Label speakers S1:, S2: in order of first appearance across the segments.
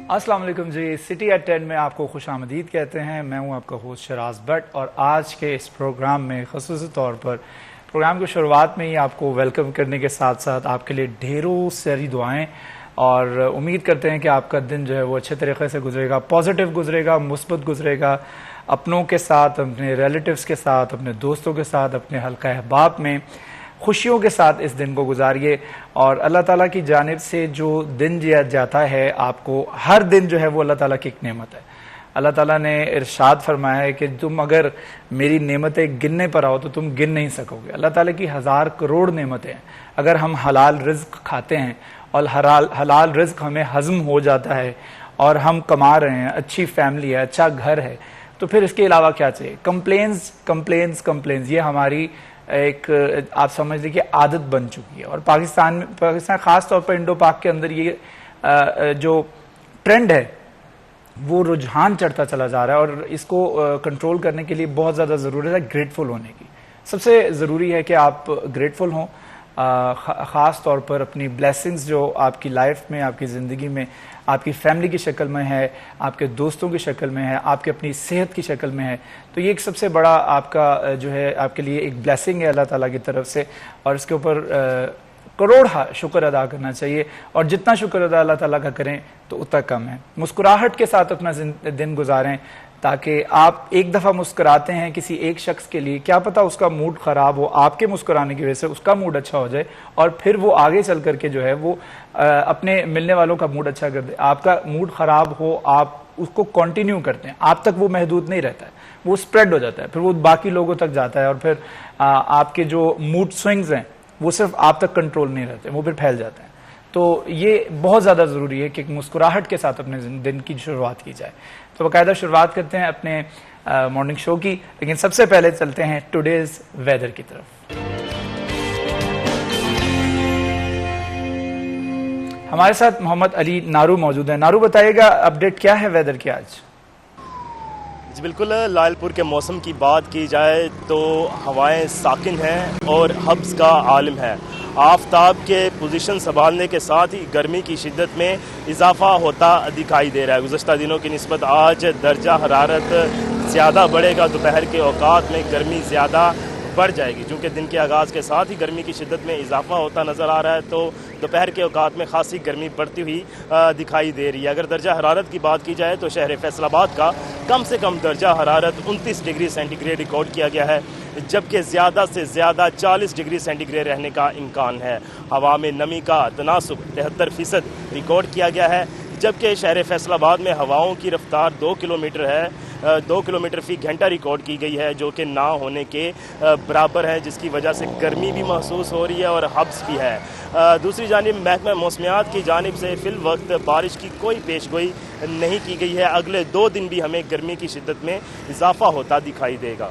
S1: अस्सलाम वालेकुम जी। City eight 10 में आपको खुशामदीद कहते हैं। मैं हूं आपका होस्ट शराज भट्ट और आज के इस प्रोग्राम में ख़ुसूसी तौर पर प्रोग्राम की शुरुआत में ही आपको वेलकम करने के साथ साथ आपके लिए ढेरों सारी दुआएं और उम्मीद करते हैं कि आपका दिन जो है वो अच्छे तरीके से गुजरेगा, पॉजिटिव गुजरेगा, मुस्बत गुजरेगा, अपनों के साथ, अपने रिलेटिव्स के साथ, अपने दोस्तों के साथ, अपने हल्का अहबाब में खुशियों के साथ इस दिन को गुजारिए। और अल्लाह ताला की जानिब से जो दिन दिया जाता है आपको, हर दिन जो है वो अल्लाह ताला की एक नेमत है। अल्लाह ताला ने इरशाद फरमाया है कि तुम अगर मेरी नेमतें गिनने पर आओ तो तुम गिन नहीं सकोगे। अल्लाह ताला की 1000 करोड़ नेमतें हैं। अगर हम हलाल रिज्क खाते हैं और हलाल रिज्क हमें हजम हो जाता है और हम कमा रहे हैं, अच्छी फैमिली है, अच्छा घर है, तो फिर इसके अलावा क्या चाहिए? कंप्लेन्स ये हमारी एक आप समझ लीजिए आदत बन चुकी है। और पाकिस्तान खास तौर पर इंडो पाक के अंदर ये जो ट्रेंड है वो रुझान चढ़ता चला जा रहा है और इसको कंट्रोल करने के लिए बहुत ज़्यादा ज़रूरत है ग्रेटफुल होने की। सबसे ज़रूरी है कि आप ग्रेटफुल हों, ख़ास तौर पर अपनी ब्लेसिंग्स जो आपकी लाइफ में, आपकी ज़िंदगी में, आपकी फैमिली की शक्ल में है, आपके दोस्तों की शक्ल में है, आपके अपनी सेहत की शक्ल में है, तो ये एक सबसे बड़ा आपका जो है आपके लिए एक ब्लेसिंग है अल्लाह ताला की तरफ से। और इसके ऊपर करोड़ शुक्र अदा करना चाहिए और जितना शुक्र अदा अल्लाह ताला का करें तो उतना कम है। मुस्कुराहट के साथ अपना दिन गुजारें ताकि आप एक दफ़ा मुस्कुराते हैं किसी एक शख्स के लिए, क्या पता उसका मूड ख़राब हो, आपके मुस्कुराने की वजह से उसका मूड अच्छा हो जाए और फिर वो आगे चल करके जो है वो अपने मिलने वालों का मूड अच्छा कर दे। आपका मूड ख़राब हो, आप उसको कंटिन्यू करते हैं, आप तक वो महदूद नहीं रहता है, वो स्प्रेड हो जाता है, फिर वो बाकी लोगों तक जाता है और फिर आपके जो मूड स्विंग्स हैं वो सिर्फ आप तक कंट्रोल नहीं रहते, वो फिर फैल जाते हैं। तो ये बहुत ज़्यादा ज़रूरी है कि मुस्कुराहट के साथ अपने दिन की शुरुआत की जाए। तो बाकायदा शुरुआत करते हैं अपने मॉर्निंग शो की, लेकिन सबसे पहले चलते हैं टुडेज वेदर की तरफ। हमारे साथ मोहम्मद अली नारू मौजूद है। नारू, बताइएगा अपडेट क्या है वेदर की आज?
S2: जी बिल्कुल, लालपुर के मौसम की बात की जाए तो हवाएं साकिन हैं और हब्स का आलम है। आफताब के पोजीशन संभालने के साथ ही गर्मी की शिद्दत में इजाफा होता दिखाई दे रहा है। गुज़श्ता दिनों की निस्बत आज दर्जा हरारत ज़्यादा बढ़ेगा, दोपहर के औकात में गर्मी ज़्यादा बढ़ जाएगी। चूँकि दिन के आगाज़ के साथ ही गर्मी की शिद्दत में इजाफा होता नज़र आ रहा है तो दोपहर के औकात में खासी गर्मी बढ़ती हुई दिखाई दे रही है। अगर दर्जा हरारत की बात की जाए तो शहर फैसलाबाद का कम से कम दर्जा हरारत 29 डिग्री सेंटीग्रेड रिकॉर्ड किया गया है, जबकि ज़्यादा से ज़्यादा 40 डिग्री सेंटीग्रेड रहने का इम्कान है। हवा में नमी का तनासुब 73% रिकॉर्ड किया गया है, जबकि शहर फैसलाबाद में हवाओं की रफ्तार 2 किलोमीटर है, 2 किलोमीटर फी घंटा रिकॉर्ड की गई है, जो कि ना होने के बराबर है, जिसकी वजह से गर्मी भी महसूस हो रही है और हब्स भी है। दूसरी जानिब महकमा मौसमियात की जानिब से फिल वक्त बारिश की कोई पेशगोई नहीं की गई है। अगले 2 दिन भी हमें गर्मी की शिद्दत में इजाफा होता दिखाई देगा।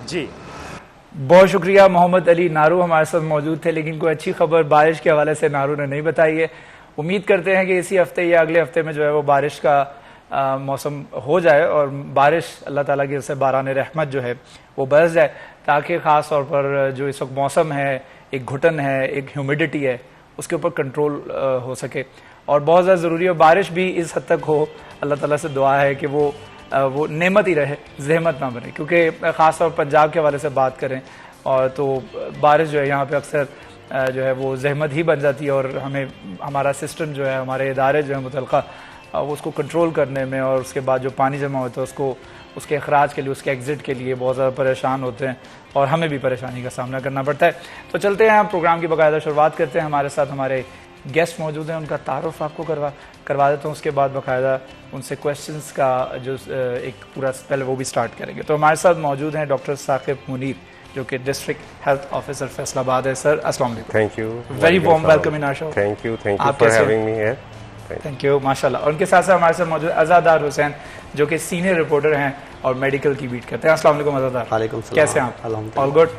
S2: जी
S1: बहुत शुक्रिया। मोहम्मद अली नारू हमारे साथ मौजूद थे, लेकिन कोई अच्छी खबर बारिश के हवाले से नारू ने नहीं बताई है। उम्मीद करते हैं कि इसी हफ्ते या अगले हफ्ते में जो है वो बारिश का मौसम हो जाए और बारिश अल्लाह ताला की तरफ से बारान रहमत जो है वो बरस जाए, ताकि ख़ास तौर पर जो इस वक्त मौसम है, एक घुटन है, एक ह्यूमिडिटी है, उसके ऊपर कंट्रोल हो सके। और बहुत ज़्यादा ज़रूरी है बारिश भी इस हद तक हो। अल्लाह ताला से दुआ है कि वो नेमत ही रहे, जहमत ना बने, क्योंकि ख़ास तौर पर पंजाब के हवाले से बात करें और तो बारिश जो है यहाँ पे अक्सर जो है वो जहमत ही बन जाती है और हमें हमारा सिस्टम जो है, हमारे इदारे जो है मुतल्लिक़ा उसको कंट्रोल करने में और उसके बाद जो पानी जमा होता है उसको उसके अखराज के लिए, उसके एग्ज़िट के लिए बहुत ज़्यादा परेशान होते हैं और हमें भी परेशानी का सामना करना पड़ता है। तो चलते हैं, हम प्रोग्राम की बाकायदा शुरुआत करते हैं। हमारे साथ हमारे गेस्ट मौजूद हैं, उनका तारुफ आपको करवा देता हूँ, उसके बाद बाकायदा उनसे क्वेश्चंस का जो एक पूरा स्पेल वो भी स्टार्ट करेंगे। तो हमारे साथ मौजूद हैं डॉक्टर साकिब मुनीर, जो कि डिस्ट्रिक्ट हेल्थ ऑफिसर फैसलाबाद है। सर अस्सलाम वालेकुम।
S2: Thank you,
S1: very warm welcome in our show.
S2: Thank you for having me here.
S1: Thank you, माशाल्लाह। उनके साथ साथ हमारे साथ मौजूद अज़ादार हुसैन, जो कि सीनियर रिपोर्टर हैं और मेडिकल की बीट करते हैं। अस्सलाम वालेकुम अज़ादार।
S3: वालेकुम सलाम।
S1: कैसे हैं आप? ऑल गुड,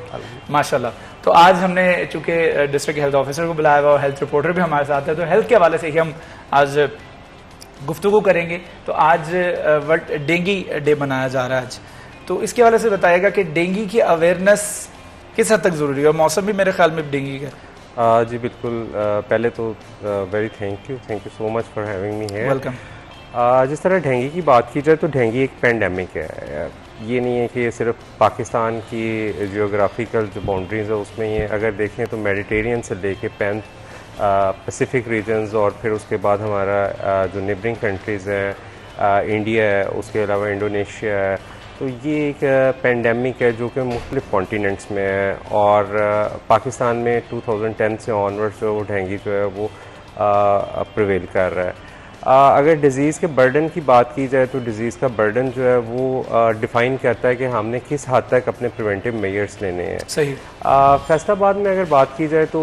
S1: माशाल्लाह। तो आज हमने चूंकि डिस्ट्रिक्ट हेल्थ ऑफिसर को बुलाया हुआ और हेल्थ रिपोर्टर भी हमारे साथ है, तो हेल्थ के हवाले से ही हम आज गुफ्तगू करेंगे। तो आज वर्ल्ड डेंगी डे मनाया जा रहा है आज, तो इसके हवाले से बताइएगा कि डेंगी की अवेयरनेस किस हद तक ज़रूरी है और मौसम भी मेरे ख्याल में डेंगी का।
S4: जी बिल्कुल, पहले तो very thank you so much for having me here.
S1: Welcome.
S3: जिस तरह डेंगू की बात की जाए तो डेंगू एक पेंडेमिक है। ये नहीं है कि ये सिर्फ पाकिस्तान की जियोग्राफिकल जो बाउंड्रीज है उसमें ये अगर देखें तो मेडिटेरियन से लेके पैसिफिक रीजन्स और फिर उसके बाद हमारा जो नेबरिंग कंट्रीज़ हैं, इंडिया है, उसके अलावा इंडोनेशिया है, तो ये एक पेंडेमिक है जो कि मुख्तलिफ कॉन्टिनेंट्स में है। और पाकिस्तान में 2010 से ऑनवर्ड्स जो डेंगू जो है वो प्रिवेल कर रहा है। अगर डिज़ीज़ के बर्डन की बात की जाए तो डिज़ीज़ का बर्डन जो है वो डिफ़ाइन करता है कि हमने किस हद तक अपने प्रिवेंटिव मेजर्स लेने हैं।
S1: सही।
S3: फैसलाबाद में अगर बात की जाए तो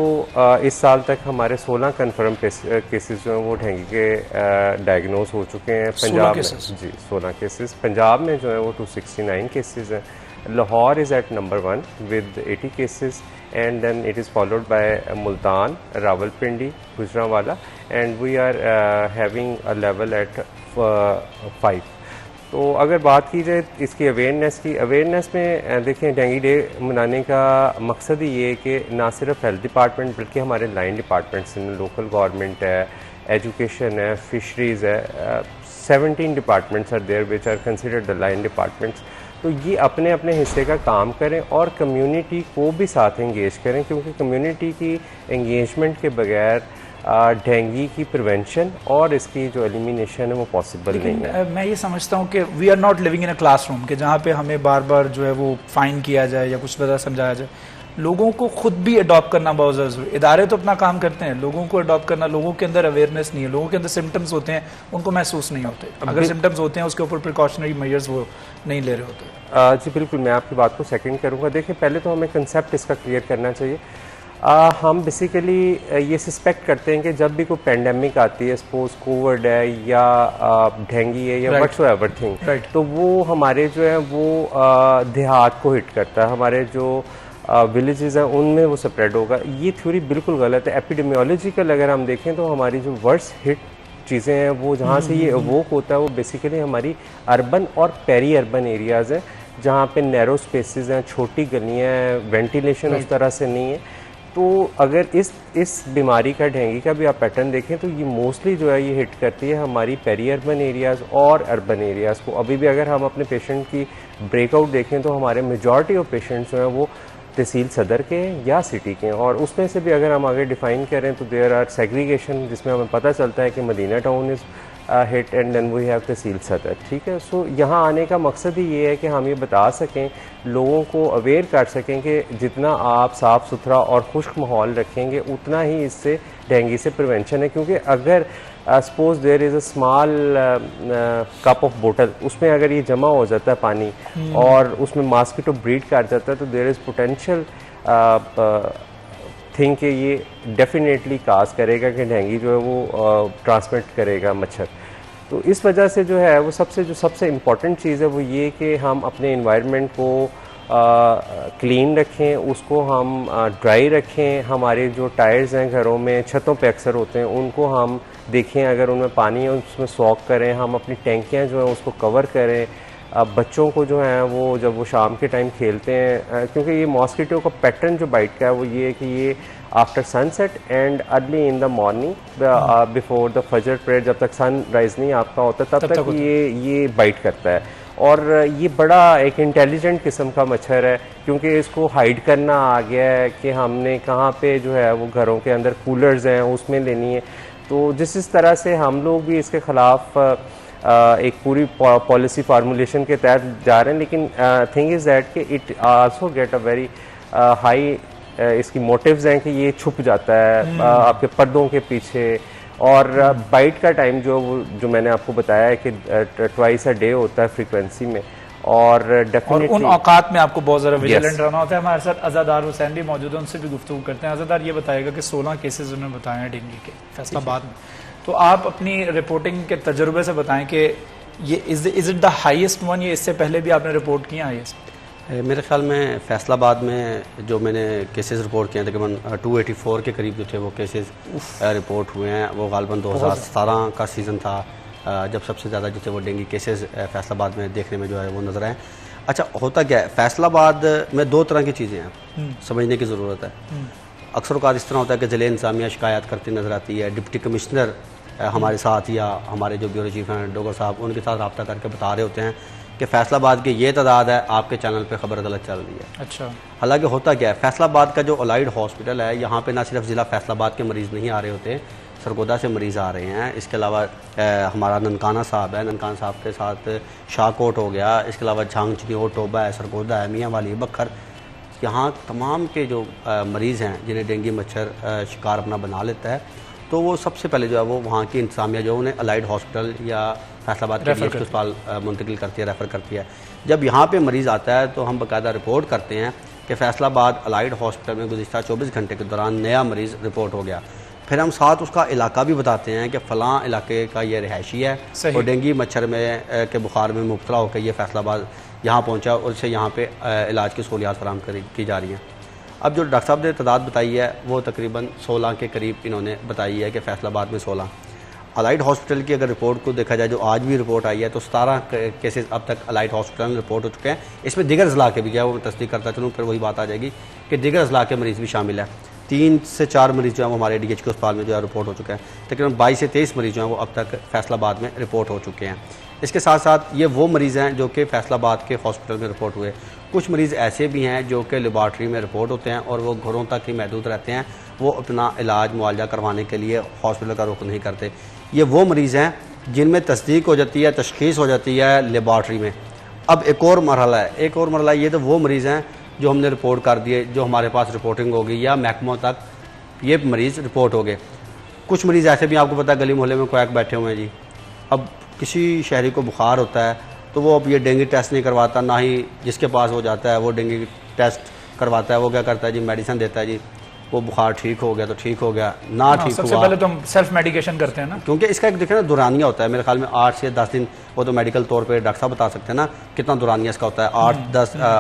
S3: इस साल तक हमारे 16 कन्फर्म केसेस जो हैं वो डेंगू के डायग्नोज हो चुके हैं। पंजाब में जी 16 केसेस, पंजाब में जो है वो 269 केसेस हैं। Lahore is at number 1 with 80 cases, and then it is followed by Multan, Rawalpindi, Gujranwala, and we are having a level at 5. तो अगर बात की जाए इसकी अवेयरनेस में देखें, डेंगू डे मनाने का मकसद ही ये है कि ना सिर्फ हेल्थ डिपार्टमेंट बल्कि हमारे लाइन डिपार्टमेंट्स हैं, लोकल गवर्नमेंट है, एजुकेशन है, फिशरीज़ है, 17 departments are there which are considered the line departments. तो ये अपने अपने हिस्से का काम करें और कम्युनिटी को भी साथ एंगेज करें, क्योंकि कम्युनिटी की एंगेजमेंट के बगैर डेंगू की प्रिवेंशन और इसकी जो एलिमिनेशन है वो पॉसिबल नहीं है।
S1: मैं ये समझता हूँ कि we are not living in a classroom कि जहाँ पे हमें बार बार जो है वो फाइन किया जाए या कुछ वजह समझाया जाए। लोगों को खुद भी अडॉप्ट करना बहुत ज़रूरी। इदारे तो अपना काम करते हैं, लोगों को अडॉप्ट करना, लोगों के अंदर अवेयरनेस नहीं है, लोगों के अंदर सिम्टम्स होते हैं उनको महसूस नहीं होते, अगर सिम्टम्स होते हैं उसके ऊपर प्रिकॉशनरी मेजर्स वो नहीं ले रहे होते।
S3: जी बिल्कुल, मैं आपकी बात को सेकंड करूंगा। देखिए, पहले तो हमें कंसेप्ट इसका क्लियर करना चाहिए। हम बेसिकली ये सस्पेक्ट करते हैं कि जब भी कोई पेंडेमिक आती है, सपोज कोविड है या डेंगू है या व्हाटसोएवर थिंग, तो वो हमारे जो है वो देहात को हिट करता है, हमारे जो विलेजेस हैं उनमें वो स्प्रेड होगा। ये थ्योरी बिल्कुल गलत है। एपिडेमियोलॉजिकल अगर हम देखें तो हमारी जो वर्स्ट हिट चीज़ें हैं वो जहाँ से ये एवोक होता है वो बेसिकली हमारी अर्बन और पेरी अर्बन एरियाज़ हैं, जहाँ पे नैरो स्पेसेस हैं, छोटी गलियाँ हैं, वेंटिलेशन उस तरह से नहीं है। तो अगर इस बीमारी का, डेंगू का भी आप पैटर्न देखें तो ये मोस्टली जो है ये हिट करती है हमारी पेरी अर्बन एरियाज़ और अर्बन एरियाज़ को। अभी भी अगर हम अपने पेशेंट की ब्रेकआउट देखें तो हमारे मेजॉरिटी ऑफ पेशेंट्स जो हैं वो तहसील सदर के या सिटी के हैं, और उसमें से भी अगर हम आगे डिफ़ाइन करें तो देयर आर सेग्रीगेशन, जिसमें हमें पता चलता है कि Madina town is hit and then we have tehsil Sadar. ठीक है, सो यहाँ आने का मकसद ही ये है कि हम ये बता सकें, लोगों को अवेयर कर सकें कि जितना आप साफ़ सुथरा और खुश्क माहौल रखेंगे उतना ही इससे डेंगू से प्रिवेंशन है। क्योंकि अगर suppose there is a small cup of बोतल, उसमें अगर ये जमा हो जाता है पानी और उसमें मॉस्किटो ब्रीड कर जाता है तो देयर इज़ पोटेंशियल थिंक कि ये डेफिनेटली काज करेगा कि डेंगू जो है वो ट्रांसमिट करेगा मच्छर। तो इस वजह से जो है वो सबसे इम्पॉर्टेंट चीज़ है वो ये कि हम अपने इन्वायरमेंट को क्लीन रखें, उसको हम ड्राई रखें। हमारे जो टायर्स हैं घरों में, छतों पे अक्सर होते हैं, उनको हम देखें अगर उनमें पानी है उसमें सॉक करें। हम अपनी टैंकियाँ जो हैं उसको कवर करें। बच्चों को जो है वो जब वो शाम के टाइम खेलते हैं, क्योंकि ये मॉस्किटो का पैटर्न जो बाइट का है वो ये है कि ये after sunset and early in the morning before the फजर प्रेयर, जब तक सन राइज नहीं आपका होता तब तक ये बाइट करता है। और ये बड़ा एक इंटेलिजेंट किस्म का मच्छर है, क्योंकि इसको हाइड करना आ गया है कि हमने कहाँ पे जो है वो घरों के अंदर कूलर्स हैं उसमें लेनी है। तो जिस तरह से हम लोग भी इसके ख़िलाफ़ एक पूरी पॉलिसी फार्मूलेशन के तहत जा रहे हैं, लेकिन थिंग इज़ दैट कि it also get a very high, इसकी मोटिव्स हैं कि ये छुप जाता है आपके पर्दों के पीछे। और बाइट का टाइम जो मैंने आपको बताया है कि ट्वाइस अ डे होता है फ्रीक्वेंसी में, और डेफिनेटली
S1: उन औकात में आपको बहुत ज़्यादा विजिलेंट रहना होता है। हमारे साथ अज़ादार हुसैन भी मौजूद है, उनसे भी गुफ्तगू करते हैं। अज़ादार ये बताएगा कि 16 केसेस उन्होंने बताए हैं डेंगू के फैसलाबाद में, तो आप अपनी रिपोर्टिंग के तजुर्बे से बताएं कि ये is it the highest one, ये इससे पहले भी आपने रिपोर्ट किया हाईएस्ट?
S4: मेरे ख्याल में फैसलाबाद में जो मैंने केसेस रिपोर्ट किए हैं तकरीबन 284 के करीब जो थे वो केसेस रिपोर्ट हुए हैं। वो गालबन 2017 का सीज़न था जब सबसे ज़्यादा जो थे वो डेंगू केसेस फैसलाबाद में देखने में जो है वो नज़र आए। अच्छा, होता क्या है, फैसलाबाद में दो तरह की चीज़ें हैं, समझने की ज़रूरत है। अक्सर औक़ात इस तरह होता है कि ज़िले इंतज़ामिया शिकायत करती नज़र आती है, डिप्टी कमिश्नर हमारे साथ या हमारे जो ब्यूरो चीफ हैं डॉक्टर साहब, उनके साथ रब्ता करके बता रहे होते हैं कि फैसलाबाद की ये तादाद है, आपके चैनल पे खबर गलत चल रही है।
S1: अच्छा।
S4: हालांकि होता क्या है, फैसलाबाद का जो अलाइड हॉस्पिटल है, यहाँ पे ना सिर्फ ज़िला फैसलाबाद के मरीज़ नहीं आ रहे होते, सरगोदा से मरीज़ आ रहे हैं। इसके अलावा हमारा ननकाना साहब है, ननकाना साहब के साथ शाहकोट हो गया, इसके अलावा झांग चिन्योर, टोबा है, सरगोदा है, मियाँ वाली, बखर, यहाँ तमाम के जो मरीज़ हैं जिन्हें डेंगू मच्छर शिकार अपना बना लेता है, तो वो सबसे पहले जो है वो वहाँ की इंतजामिया जो उन्हें अलाइड हॉस्पिटल या फैसलाबाद के DHQ अस्पताल मुंतकिल करती है, रेफ़र करती है। जब यहाँ पे मरीज़ आता है तो हम बाकायदा रिपोर्ट करते हैं कि फैसलाबाद अलाइड हॉस्पिटल में गुज़िश्ता 24 घंटे के दौरान नया मरीज़ रिपोर्ट हो गया। फिर हम साथ उसका इलाका भी बताते हैं कि फ़लाँ इलाके का ये रिहायशी है और डेंगू मच्छर में के बुखार में मुब्तला होकर ये फैसलाबाद यहाँ पहुँचा और इसे यहाँ पे इलाज की सहूलियात फराहम की जा रही हैं। अब जो डॉक्टर साहब ने तादाद बताई है वो तकरीबन 16 के करीब इन्होंने बताई है कि फैसलाबाद में 16। अलाइड हॉस्पिटल की अगर रिपोर्ट को देखा जाए, जो आज भी रिपोर्ट आई है, तो 17 केसेस अब तक अलाइड हॉस्पिटल में रिपोर्ट हो चुके हैं। इसमें दिगर अजला के भी, क्या वो मैं तस्दीक करता चलूँ, फिर वही बात आ जाएगी कि दिगर अजला के मरीज़ भी शामिल है। 3 से 4 मरीज़ जो है वो हमारे DHQ अस्पताल में जो है रिपोर्ट हो चुके हैं। तकरीबन 22 से 23 मरीज़ जो हैं वो अब तक फैसलाबाद में रिपोर्ट हो चुके हैं। इसके साथ साथ ये वो मरीज़ हैं जो कि फैसलाबाद के हॉस्पिटल में रिपोर्ट हुए। कुछ मरीज़ ऐसे भी हैं जो कि लेबॉर्ट्री में रिपोर्ट होते हैं और वो घरों तक ही महदूद रहते हैं, वो अपना इलाज मुआवजा करवाने के लिए हॉस्पिटल का रुख नहीं करते। ये वो मरीज़ हैं जिनमें तस्दीक हो जाती है, तशख़ीस हो जाती है लेबॉर्ट्री में। अब एक और मरहला है, ये तो वो मरीज़ हैं जो हमने रिपोर्ट कर दिए, जो हमारे पास रिपोर्टिंग होगी या महकमों तक ये मरीज़ रिपोर्ट हो गए। कुछ मरीज़ ऐसे भी, आपको पता है गली मोहल्ले में क्वैक बैठे हुए हैं जी। अब किसी शहरी को बुखार होता है तो वो अब ये डेंगू टेस्ट नहीं करवाता, ना ही जिसके पास वो जाता है वो डेंगू टेस्ट करवाता है। वो क्या करता है जी, मेडिसिन देता है जी, वो बुखार ठीक हो गया तो ठीक हो गया, ना ठीक
S1: सबसे
S4: हुआ
S1: पहले तो हम सेल्फ मेडिकेशन करते हैं ना,
S4: क्योंकि इसका एक देखिए ना दुरानिया होता है। मेरे ख्याल में 8 से 10 दिन, वो तो मेडिकल तौर पे डॉक्टर साहब बता सकते हैं ना कितना दुरानिया इसका होता है।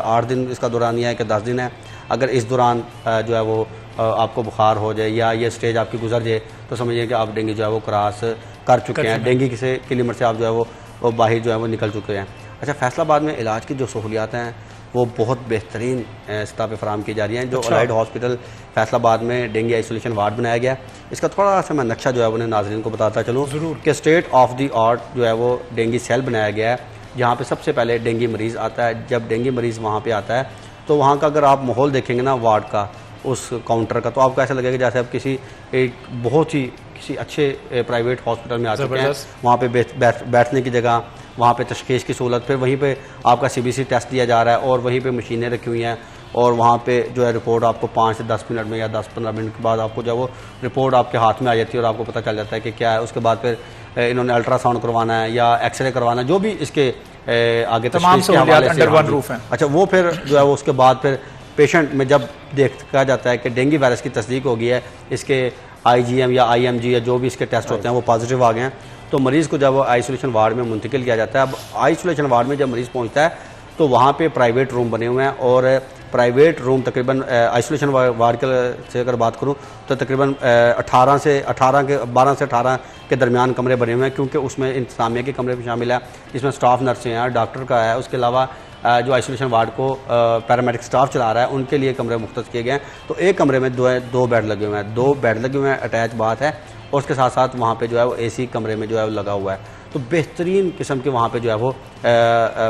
S4: 8 दिन इसका दुरानिया है कि 10 दिन है। अगर इस दौरान जो है वो आपको बुखार हो जाए या ये स्टेज आपकी गुजर जाए तो समझिए कि आप डेंगू जो है वो क्रॉस कर चुके हैं, डेंगू की लिमिट से आप जो है वो बाहर जो है वो निकल चुके हैं। अच्छा, फैसलाबाद में इलाज की जो सहूलियात हैं वो बहुत बेहतरीन सतह पे फराहम की जा रही हैं। जो अलाइड हॉस्पिटल फैसलाबाद में डेंगू आइसोलेशन वार्ड बनाया गया, इसका थोड़ा सा मैं नक्शा जो है उन्हें नाज़रीन को बताता चलूँ कि स्टेट ऑफ द आर्ट जो है वो डेंगू सेल बनाया गया है, जहाँ पे सबसे पहले डेंगू मरीज़ आता है। जब डेंगू मरीज़ वहाँ पे आता है तो वहाँ का अगर आप माहौल देखेंगे ना वार्ड का, उस काउंटर का, तो आपको ऐसा लगेगा जैसे आप किसी अच्छे प्राइवेट हॉस्पिटल में आ चुके हैं। वहाँ पे बैठने की जगह, वहाँ पे तशख़ीस की सहूलत, फिर वहीं पे आपका CBC टेस्ट दिया जा रहा है और वहीं पे मशीनें रखी हुई हैं और वहाँ पे जो है रिपोर्ट आपको 5 से 10 मिनट में या 10-15 मिनट के बाद आपको जो वो रिपोर्ट आपके हाथ में आ जाती है और आपको पता चल जाता है कि क्या है। उसके बाद फिर इन्होंने अल्ट्रासाउंड करवाना है या एक्सरे करवाना है, जो भी इसके आगे तमाम
S1: रूफ हैं।
S4: अच्छा, वो फिर जो है वो उसके बाद फिर पेशेंट में जब देखा जाता है कि डेंगू वायरस की तस्दीक हो गई है, इसके IgM या IMG या जो भी इसके टेस्ट होते हैं वो पॉजिटिव आ गए हैं, तो मरीज़ को जब वो आइसोलेशन वार्ड में मुंतकिल किया जाता है। अब आइसोलेशन वार्ड में जब मरीज़ पहुंचता है तो वहाँ पे प्राइवेट रूम बने हुए हैं और प्राइवेट रूम तकरीबन आइसोलेशन वार्ड से अगर बात करूँ तो तकरीबन 12 से 18 के दरमियान कमरे बने हुए हैं, क्योंकि उसमें इंतजामिया के कमरे भी शामिल है, जिसमें स्टाफ नर्सें हैं, डॉक्टर का है। उसके अलावा जो आइसोलेशन वार्ड को पैरामेडिक स्टाफ चला रहा है, उनके लिए कमरे मुख्तस किए गए हैं। तो एक कमरे में दो बेड लगे हुए हैं, 2 बेड लगे हुए हैं, अटैच बात है, और उसके साथ साथ वहाँ पे जो है वो AC कमरे में जो है वो लगा हुआ है। तो बेहतरीन किस्म के वहाँ पे जो है वो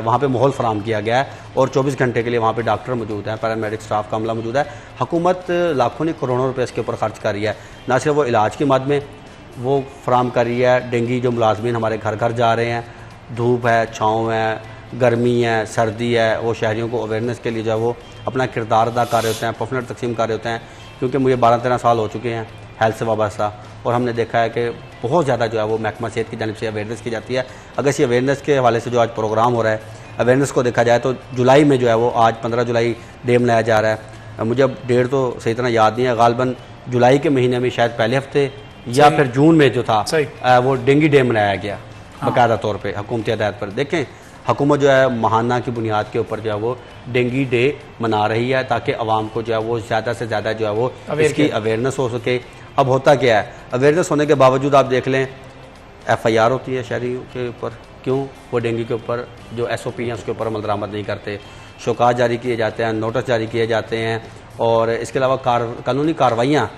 S4: वहाँ पे माहौल फराम किया गया है और 24 घंटे के लिए वहाँ पे डॉक्टर मौजूद है, पैरामेडिक स्टाफ का अमला मौजूद है। हुकूमत लाखों नहीं करोड़ों रुपये इसके ऊपर खर्च कर रही है, ना सिर्फ वो इलाज की मद में वो फराम कर रही है। डेंगू जो मुलाजमीन हमारे घर घर जा रहे हैं, धूप है, छाँव है, गर्मी है, सर्दी है, वो शहरियों को अवेयरनेस के लिए जो है वो अपना किरदार अदा कर रहे होते हैं, पफलेट तकसीम कर रहे होते हैं। क्योंकि मुझे 12-13 साल हो चुके हैं हेल्थ से वाबस्ता, और हमने देखा है कि बहुत ज़्यादा जो है वो महकमा सेहत की जानिब से अवेयरनेस की जाती है। अगर इसी अवेयरनेस के हवाले से जो आज प्रोग्राम हो रहा है, अवेयरनेस को देखा जाए तो जुलाई में जो है वो आज 15 जुलाई डे मनाया जा रहा है। मुझे अब डेट तो सही तरह याद नहीं है, गालिबन जुलाई के महीने में शायद पहले हफ्ते या फिर जून में जो था वो डेंगू डे मनाया गया बाकायदा तौर पर हुकूमती हदायत पर। देखें, हुकूमत जो है माहाना की बुनियाद के ऊपर जो है वो डेंगू डे मना रही है ताकि आवाम को जो है वो ज़्यादा से ज़्यादा जो है वो इसकी अवेयरनेस हो सके। अब होता क्या है, अवेयरनेस होने के बावजूद आप देख लें FIR होती है शहरियों के ऊपर, क्यों? वो डेंगू के ऊपर जो SOP हैं उसके ऊपर अमल दरामद नहीं करते, शोकात जारी किए जाते हैं, नोटिस जारी किए जाते हैं, और इसके अलावा कानूनी कार्रवाइयाँ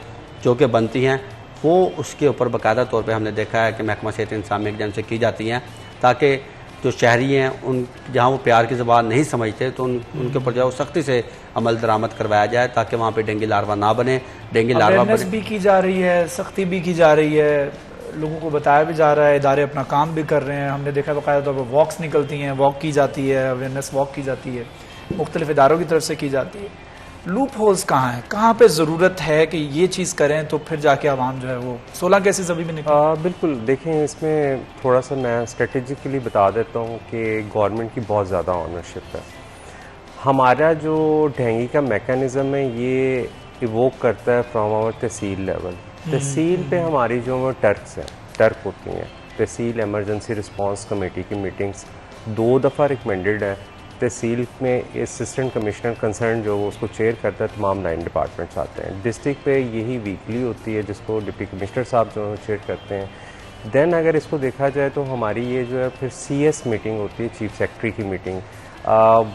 S4: जो कि बनती हैं वो उसके ऊपर बाकायदा तौर पे हमने देखा है कि महकमा सेहत इंतजामिया के जन से की जाती हैं, ताकि जो शहरी हैं उन जहाँ वो प्यार की ज़बान नहीं समझते तो उनके ऊपर जो सख्ती से अमल दरामद करवाया जाए, ताकि वहाँ पे डेंगू लार्वा ना बने। डेंगू लार्वा
S1: भी की जा रही है, सख्ती भी की जा रही है, लोगों को बताया भी जा रहा है, इदारे अपना काम भी कर रहे हैं। हमने देखा बाकायदा तौर पर वॉक्स निकलती हैं, वॉक की जाती है, अवेयरनेस वॉक की जाती है, मुख्तलिफ इदारों की तरफ से की जाती है। लूप होल्स कहाँ हैं, कहाँ पे ज़रूरत है कि ये चीज़ करें तो फिर जाके आवाम जो है वो 16 केसेस अभी भी निकले?
S3: बिल्कुल, देखें इसमें थोड़ा सा मैं स्ट्रेटेजिकली बता देता हूँ कि गवर्नमेंट की बहुत ज़्यादा ऑनरशिप है। हमारा जो डेंगू का मैकेनिज़्म है ये इवोक करता है फ्राम आवर तहसील लेवल। तहसील पे हमारी जो टर्क होती हैं, तहसील एमरजेंसी रिस्पांस कमेटी की मीटिंग्स 2 दफ़ा रिकमेंडेड है। तहसील में असिस्टेंट कमिश्नर कंसर्न जो उसको चेयर करता है, तमाम लाइन डिपार्टमेंट्स आते हैं। डिस्ट्रिक्ट पे यही वीकली होती है जिसको डिप्टी कमिश्नर साहब जो चेयर करते हैं। देन अगर इसको देखा जाए तो हमारी ये जो है फिर CS मीटिंग होती है, चीफ सेक्रेटरी की मीटिंग,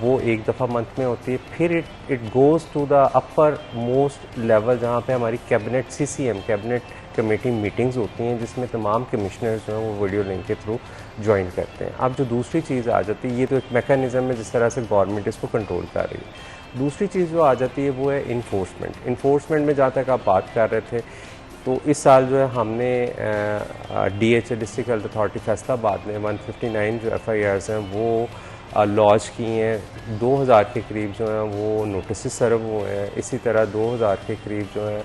S3: वो 1 दफ़ा मंथ में होती है। फिर it goes to the upper most level जहाँ पे हमारी cabinet CCM cabinet committee meetings होती हैं, जिसमें तमाम कमिश्नर्स जो हैं वो वीडियो लिंक के थ्रू ज्वाइन करते हैं। अब जो दूसरी चीज़ आ जाती है, ये तो एक मैकेनिज़्म है जिस तरह से गवर्नमेंट इसको कंट्रोल कर रही है। दूसरी चीज़ जो आ जाती है वो है इन्फोर्समेंट में जहाँ तक आप बात कर रहे थे, तो इस साल जो है हमने DHA district health authority Faisalabad ने 159 जो FIRs हैं वो लॉन्च की हैं। 2000 के करीब जो हैं वो नोटिस सर्व हुए हैं। इसी तरह 2000 के करीब जो हैं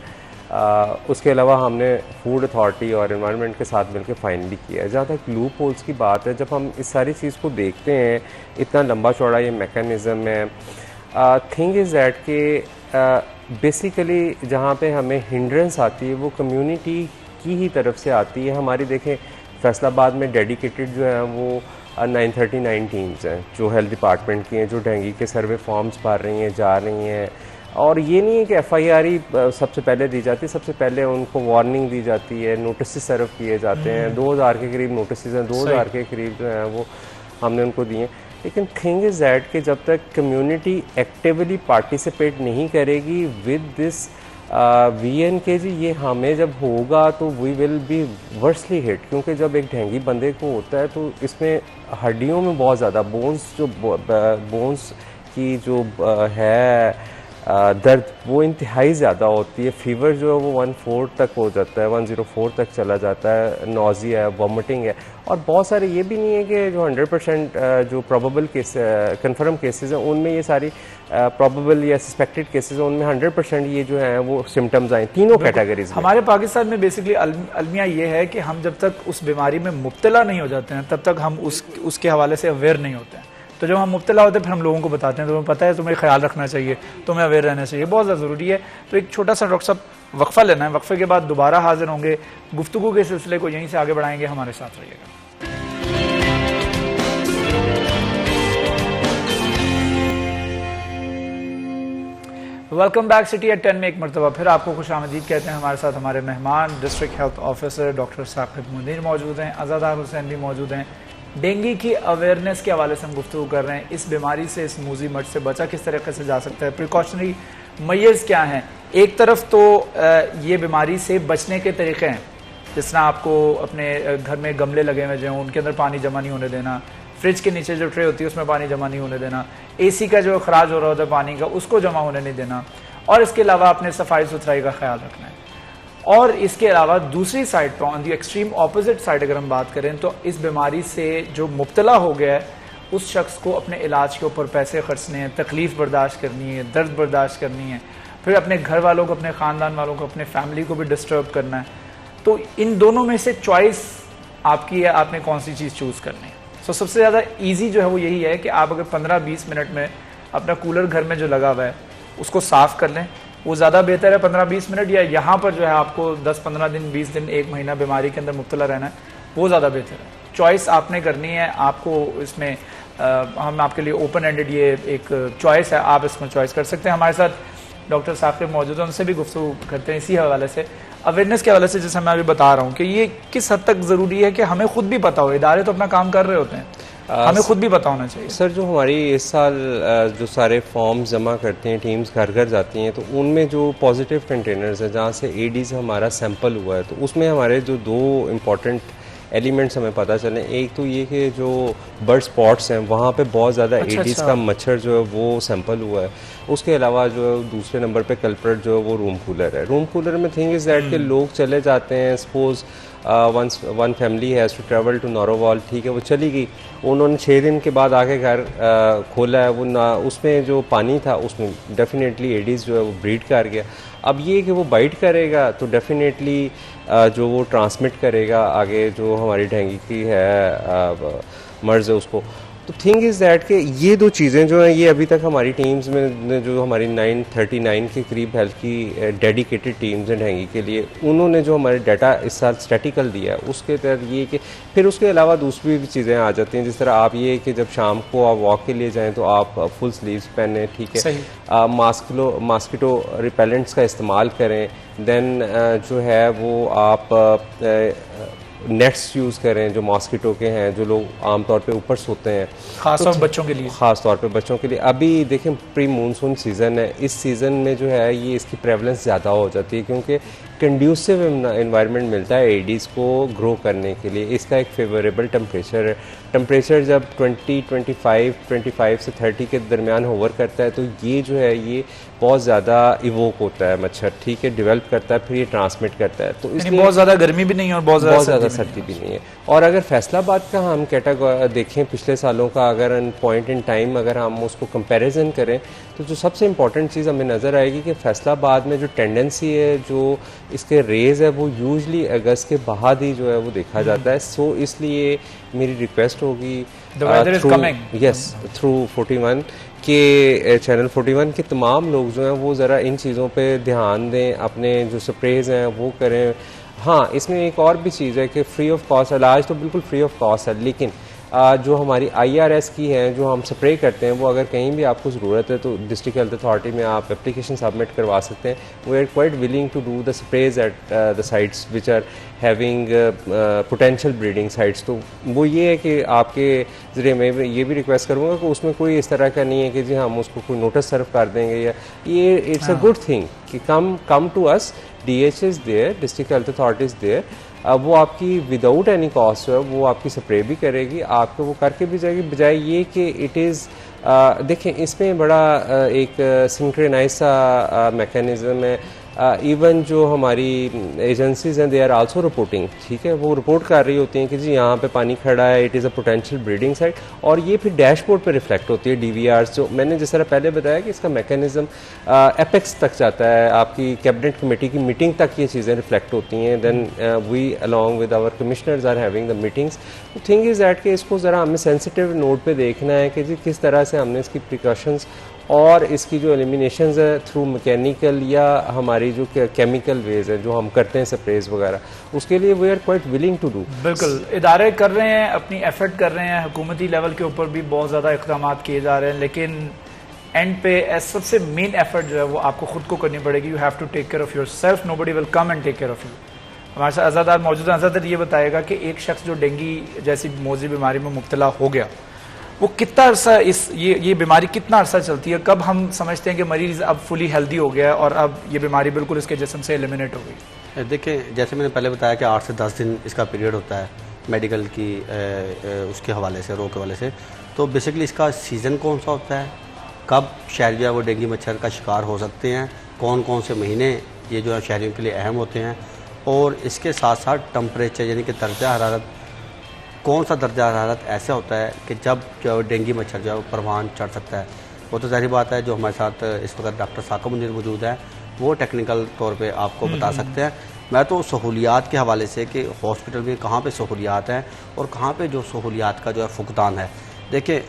S3: उसके अलावा हमने फूड अथॉरिटी और एनवायरनमेंट के साथ मिलकर फाइन भी किया है। जहाँ तक लूप होल्स की बात है, जब हम इस सारी चीज़ को देखते हैं, इतना लंबा चौड़ा ये मैकेनिज़्म है, थिंग इज़ दैट कि बेसिकली जहाँ पे हमें हिंड्रेंस आती है वो कम्युनिटी की ही तरफ से आती है। हमारी देखें फैसलाबाद में डेडिकेटेड जो है वो 939 टीम्स हैं जो हेल्थ डिपार्टमेंट की हैं, जो डेंगू के सर्वे फॉर्म्स भर रही हैं, जा रही हैं। और ये नहीं है कि FIR सबसे पहले दी जाती है, सबसे पहले उनको वार्निंग दी जाती है, नोटिस सर्व किए जाते हैं। 2000 के करीब नोटिस हैं, 2000 के करीब जो हैं वो हमने उनको दिए। लेकिन थिंग इज़ दैट कि जब तक कम्युनिटी एक्टिवली पार्टिसिपेट नहीं करेगी विद दिस VNKG, ये हमें जब होगा तो वी विल बी वर्सली हिट। क्योंकि जब एक डेंगू बंदे को होता है तो इसमें हड्डियों में बहुत ज़्यादा बोन्स की जो है दर्द वो इंतहाई ज़्यादा होती है। फीवर जो है वो 104 तक हो जाता है, 104 तक चला जाता है। नोज़िया है, वॉमिटिंग है, और बहुत सारे ये भी नहीं है कि जो 100% जो प्रोबेबल केस कंफर्म केसेस हैं उनमें ये सारी प्रोबेबल या सस्पेक्टेड केसेस हैं उनमें 100% ये जो है वो सिम्टम्स आए तीनों कैटेगरीज में।
S1: हमारे पाकिस्तान में बेसिकली अलमिया ये है कि हम जब तक उस बीमारी में मुब्तला नहीं हो जाते हैं तब तक हम उसके हवाले से अवेयर नहीं होते हैं। तो जब हम मुब्तला होते हैं फिर हम लोगों को बताते हैं, तुम्हें पता है, तुम्हें ख्याल रखना चाहिए, तुम्हें अवेयर रहना चाहिए, बहुत ज़्यादा ज़रूरी है। तो एक छोटा सा डॉक्टर साहब वक्फा लेना है, वक्फे के बाद दोबारा हाजिर होंगे, गुफ्तगू के सिलसिले को यहीं से आगे बढ़ाएंगे। हमारे साथ रहिएगा। Welcome back. सिटी एट 10 में एक मरतबा फिर आपको खुशामदीद कहते हैं। हमारे साथ हमारे मेहमान district health officer doctor Saqib Munir मौजूद हैं, अज़ादार हुसैन भी मौजूद हैं। डेंगू की अवेयरनेस के हवाले से हम गुफ्तगू कर रहे हैं। इस बीमारी से, इस मूजी मट से बचा किस तरीके से जा सकता है, प्रिकॉशनरी मेजर्स क्या हैं। एक तरफ तो ये बीमारी से बचने के तरीके हैं, जिस तरह आपको अपने घर में गमले लगे हुए जो उनके अंदर पानी जमा नहीं होने देना, फ्रिज के नीचे जो ट्रे होती है उसमें पानी जमा नहीं होने देना, AC का जो खराज हो रहा होता है पानी का उसको जमा होने नहीं देना, और इसके अलावा अपने सफाई सुथराई का ख्याल रखना है। और इसके अलावा दूसरी साइड पर on the extreme opposite side अगर हम बात करें तो इस बीमारी से जो मुब्तला हो गया है उस शख्स को अपने इलाज के ऊपर पैसे खर्चने हैं, तकलीफ बर्दाश्त करनी है, दर्द बर्दाश्त करनी है, फिर अपने घर वालों को, अपने ख़ानदान वालों को, अपने फैमिली को भी डिस्टर्ब करना है। तो इन दोनों में से चॉइस आपकी है, आपने कौन सी चीज़ चूज़ करनी है। सो सबसे ज़्यादा ईजी जो है वो यही है कि आप अगर 15-20 मिनट में अपना कूलर घर में जो लगा हुआ है उसको साफ़ कर लें, वो ज़्यादा बेहतर है 15-20 मिनट। या यहाँ पर जो है आपको 10-15 दिन, 20 दिन, 1 महीना बीमारी के अंदर मुब्तला रहना है, वो ज़्यादा बेहतर है। चॉइस आपने करनी है। आपको इसमें हम आपके लिए ओपन एंडेड ये एक चॉइस है, आप इसमें चॉइस कर सकते हैं। हमारे साथ डॉक्टर साकिब मौजूद हैं, उनसे भी गुफ्तगू करते हैं इसी हवाले से, अवेयरनेस के हवाले से। जैसे मैं अभी बता रहा हूँ कि ये किस हद तक ज़रूरी है कि हमें खुद भी पता हो, इदारे तो अपना काम कर रहे होते हैं हमें खुद भी पता होना चाहिए।
S3: सर जो हमारी इस साल जो सारे फॉर्म्स जमा करते हैं, टीम्स घर घर जाती हैं, तो उनमें जो पॉजिटिव कंटेनर्स हैं जहाँ से एडी से हमारा सैंपल हुआ है, तो उसमें हमारे जो 2 इम्पॉर्टेंट एलिमेंट्स हमें पता चले। एक तो ये कि जो बर्ड स्पॉट्स हैं वहाँ पे बहुत ज़्यादा एडीज का मच्छर जो है वो सैंपल हुआ है। उसके अलावा जो है दूसरे नंबर पे कल्प्रेट जो है वो रूम कूलर है। रूम कूलर में थिंग इज़ दैट के लोग चले जाते हैं, suppose one family has to travel to Narowal, ठीक है, वो चली गई, उन्होंने 6 दिन के बाद आके घर खोला है, वो ना उसमें जो पानी था उसमें डेफिनेटली एडीज़ जो है वो ब्रीड कर गया। अब ये कि वो बाइट करेगा तो डेफिनेटली जो वो ट्रांसमिट करेगा आगे जो हमारी डेंगू की है मर्ज़ है उसको। तो थिंग इज़ दैट कि ये 2 चीज़ें जो हैं ये अभी तक हमारी टीम्स में जो हमारी 939 के करीब हेल्थ की डेडिकेटेड टीम्स हैं डेंगू के लिए, उन्होंने जो हमारे डाटा इस साल स्टैटिकल दिया है उसके तहत ये कि फिर उसके अलावा दूसरी भी चीज़ें आ जाती हैं, जिस तरह आप ये कि जब शाम को आप वॉक के लिए जाएँ तो आप फुल स्लीव्स पहने, ठीक है, मॉस्किटो रिपेलेंट्स का इस्तेमाल करें, देन जो है वो आप नेट्स यूज़ करें जो मॉस्किटो के हैं, जो लोग आमतौर पे ऊपर सोते हैं,
S1: खासतौर बच्चों के लिए,
S3: ख़ास तौर पे बच्चों के लिए। अभी देखें प्री मानसून सीज़न है, इस सीज़न में जो है ये इसकी प्रेवलेंस ज़्यादा हो जाती है क्योंकि कंड्यूसिव इन्वायरमेंट मिलता है एडीज़ को ग्रो करने के लिए। इसका एक फेवरेबल टेम्परेचर है, टेम्परेचर जब 25 से 30 के दरमियान होवर करता है तो ये जो है ये बहुत ज़्यादा इवोक होता है मच्छर, ठीक है, डेवलप करता है, फिर ये ट्रांसमिट करता है। तो इसलिए बहुत
S1: ज़्यादा गर्मी भी नहीं है और बहुत ज़्यादा
S3: सर्दी भी नहीं है। और अगर फैसलाबाद का हम कैटेगरी देखें पिछले सालों का, अगर पॉइंट इन टाइम अगर हम उसको कंपैरिजन करें तो जो सबसे इम्पॉर्टेंट चीज़ हमें नज़र आएगी कि फैसलाबाद में जो टेंडेंसी है, जो इसके रेज़ है, वो यूजली अगस्त के बाद ही जो है वो देखा जाता है। सो इसलिए मेरी रिक्वेस्ट होगी थ्रू 41 के चैनल 41 के तमाम लोग जो हैं वो ज़रा इन चीज़ों पे ध्यान दें, अपने जो स्प्रेज हैं वो करें। हाँ, इसमें एक और भी चीज़ है कि फ्री ऑफ कॉस्ट, इलाज तो बिल्कुल फ्री ऑफ कॉस्ट है, लेकिन जो हमारी IRS की हैं जो हम स्प्रे करते हैं वो अगर कहीं भी आपको ज़रूरत है तो डिस्ट्रिक्ट हेल्थ अथॉरिटी में आप एप्लीकेशन सबमिट करवा सकते हैं। We are quite willing to do the sprays at the sites which are having potential breeding sites. तो वो ये है कि आपके ज़रिए मैं ये भी रिक्वेस्ट करूँगा कि उसमें कोई इस तरह का नहीं है कि जी हम उसको कोई नोटिस सर्व कर देंगे या ये इट्स अ गुड थिंग कि come to us, DH is there, district health authority is there, वो आपकी विदाउट एनी कॉस्ट जो है वो आपकी स्प्रे भी करेगी, आपको वो करके भी जाएगी, बजाय ये कि इट इज़ देखें इसमें बड़ा एक सिंक्रोनाइज सा मैकेनिज़्म है। इवन जो हमारी एजेंसीज हैं दे आर आल्सो रिपोर्टिंग, ठीक है, वो रिपोर्ट कर रही होती हैं कि जी यहाँ पे पानी खड़ा है, it is a potential breeding site, और ये फिर डैशबोर्ड पे रिफ्लेक्ट होती है DVRs। जो मैंने जिस तरह पहले बताया कि इसका मैकेनिज्म एपेक्स तक जाता है, आपकी कैबिनेट कमेटी की मीटिंग तक ये चीज़ें रिफ्लेक्ट होती हैं, then we along with our commissioners are having the meetings. तो थिंग इज़ दैट कि इसको ज़रा हमें सेंसिटिव नोट पे देखना है कि जी किस तरह से हमने इसकी प्रिकॉशंस और इसकी जो एलिमिनेशंस है थ्रू मैकेनिकल या हमारी जो केमिकल वेज है जो हम करते हैं स्प्रेज वगैरह, उसके लिए we are quite willing to do.
S1: बिल्कुल, इदारे कर रहे हैं, अपनी एफर्ट कर रहे हैं, हुकूमती लेवल के ऊपर भी बहुत ज़्यादा इक़दाम किए जा रहे हैं, लेकिन एंड पे सबसे मेन एफर्ट जो है वो आपको खुद को करनी पड़ेगी। You have to take care of yourself, nobody will come and take care of you. हमारे साथ आज़ादार मौजूद हैं। आज़ादार ये बताएगा कि एक शख्स जो डेंगू जैसी मोज़ी बीमारी में मुब्तला हो गया वो कितना अरसा ये बीमारी कितना अरसा चलती है, कब हम समझते हैं कि मरीज़ अब फुली हेल्दी हो गया है और अब ये बीमारी बिल्कुल इसके जिस्म से एलिमिनेट हो गई?
S4: देखिए, जैसे मैंने पहले बताया कि 8 से 10 दिन इसका पीरियड होता है मेडिकल की उसके हवाले से, रोग के हवाले से। तो बेसिकली इसका सीज़न कौन सा होता है, कब शहरी जो है वो डेंगू मच्छर का शिकार हो सकते हैं, कौन कौन से महीने ये जो है शहरियों के लिए अहम होते हैं, और इसके साथ साथ टम्परेचर यानी कि दर्जा हरारत, कौन सा दर्जा हरारत ऐसा होता है कि जब जो डेंगू मच्छर जो है वो परवान चढ़ सकता है। वो तो ज़ाहिर बात है, जो हमारे साथ इस वक्त डॉक्टर साकिब मुनीर मौजूद है वो टेक्निकल तौर पे आपको बता सकते हैं। मैं तो सहूलियात के हवाले से कि हॉस्पिटल में कहाँ पे सहूलियात हैं और कहाँ पे जो सहूलियात का जो है फुकदान है। देखिए,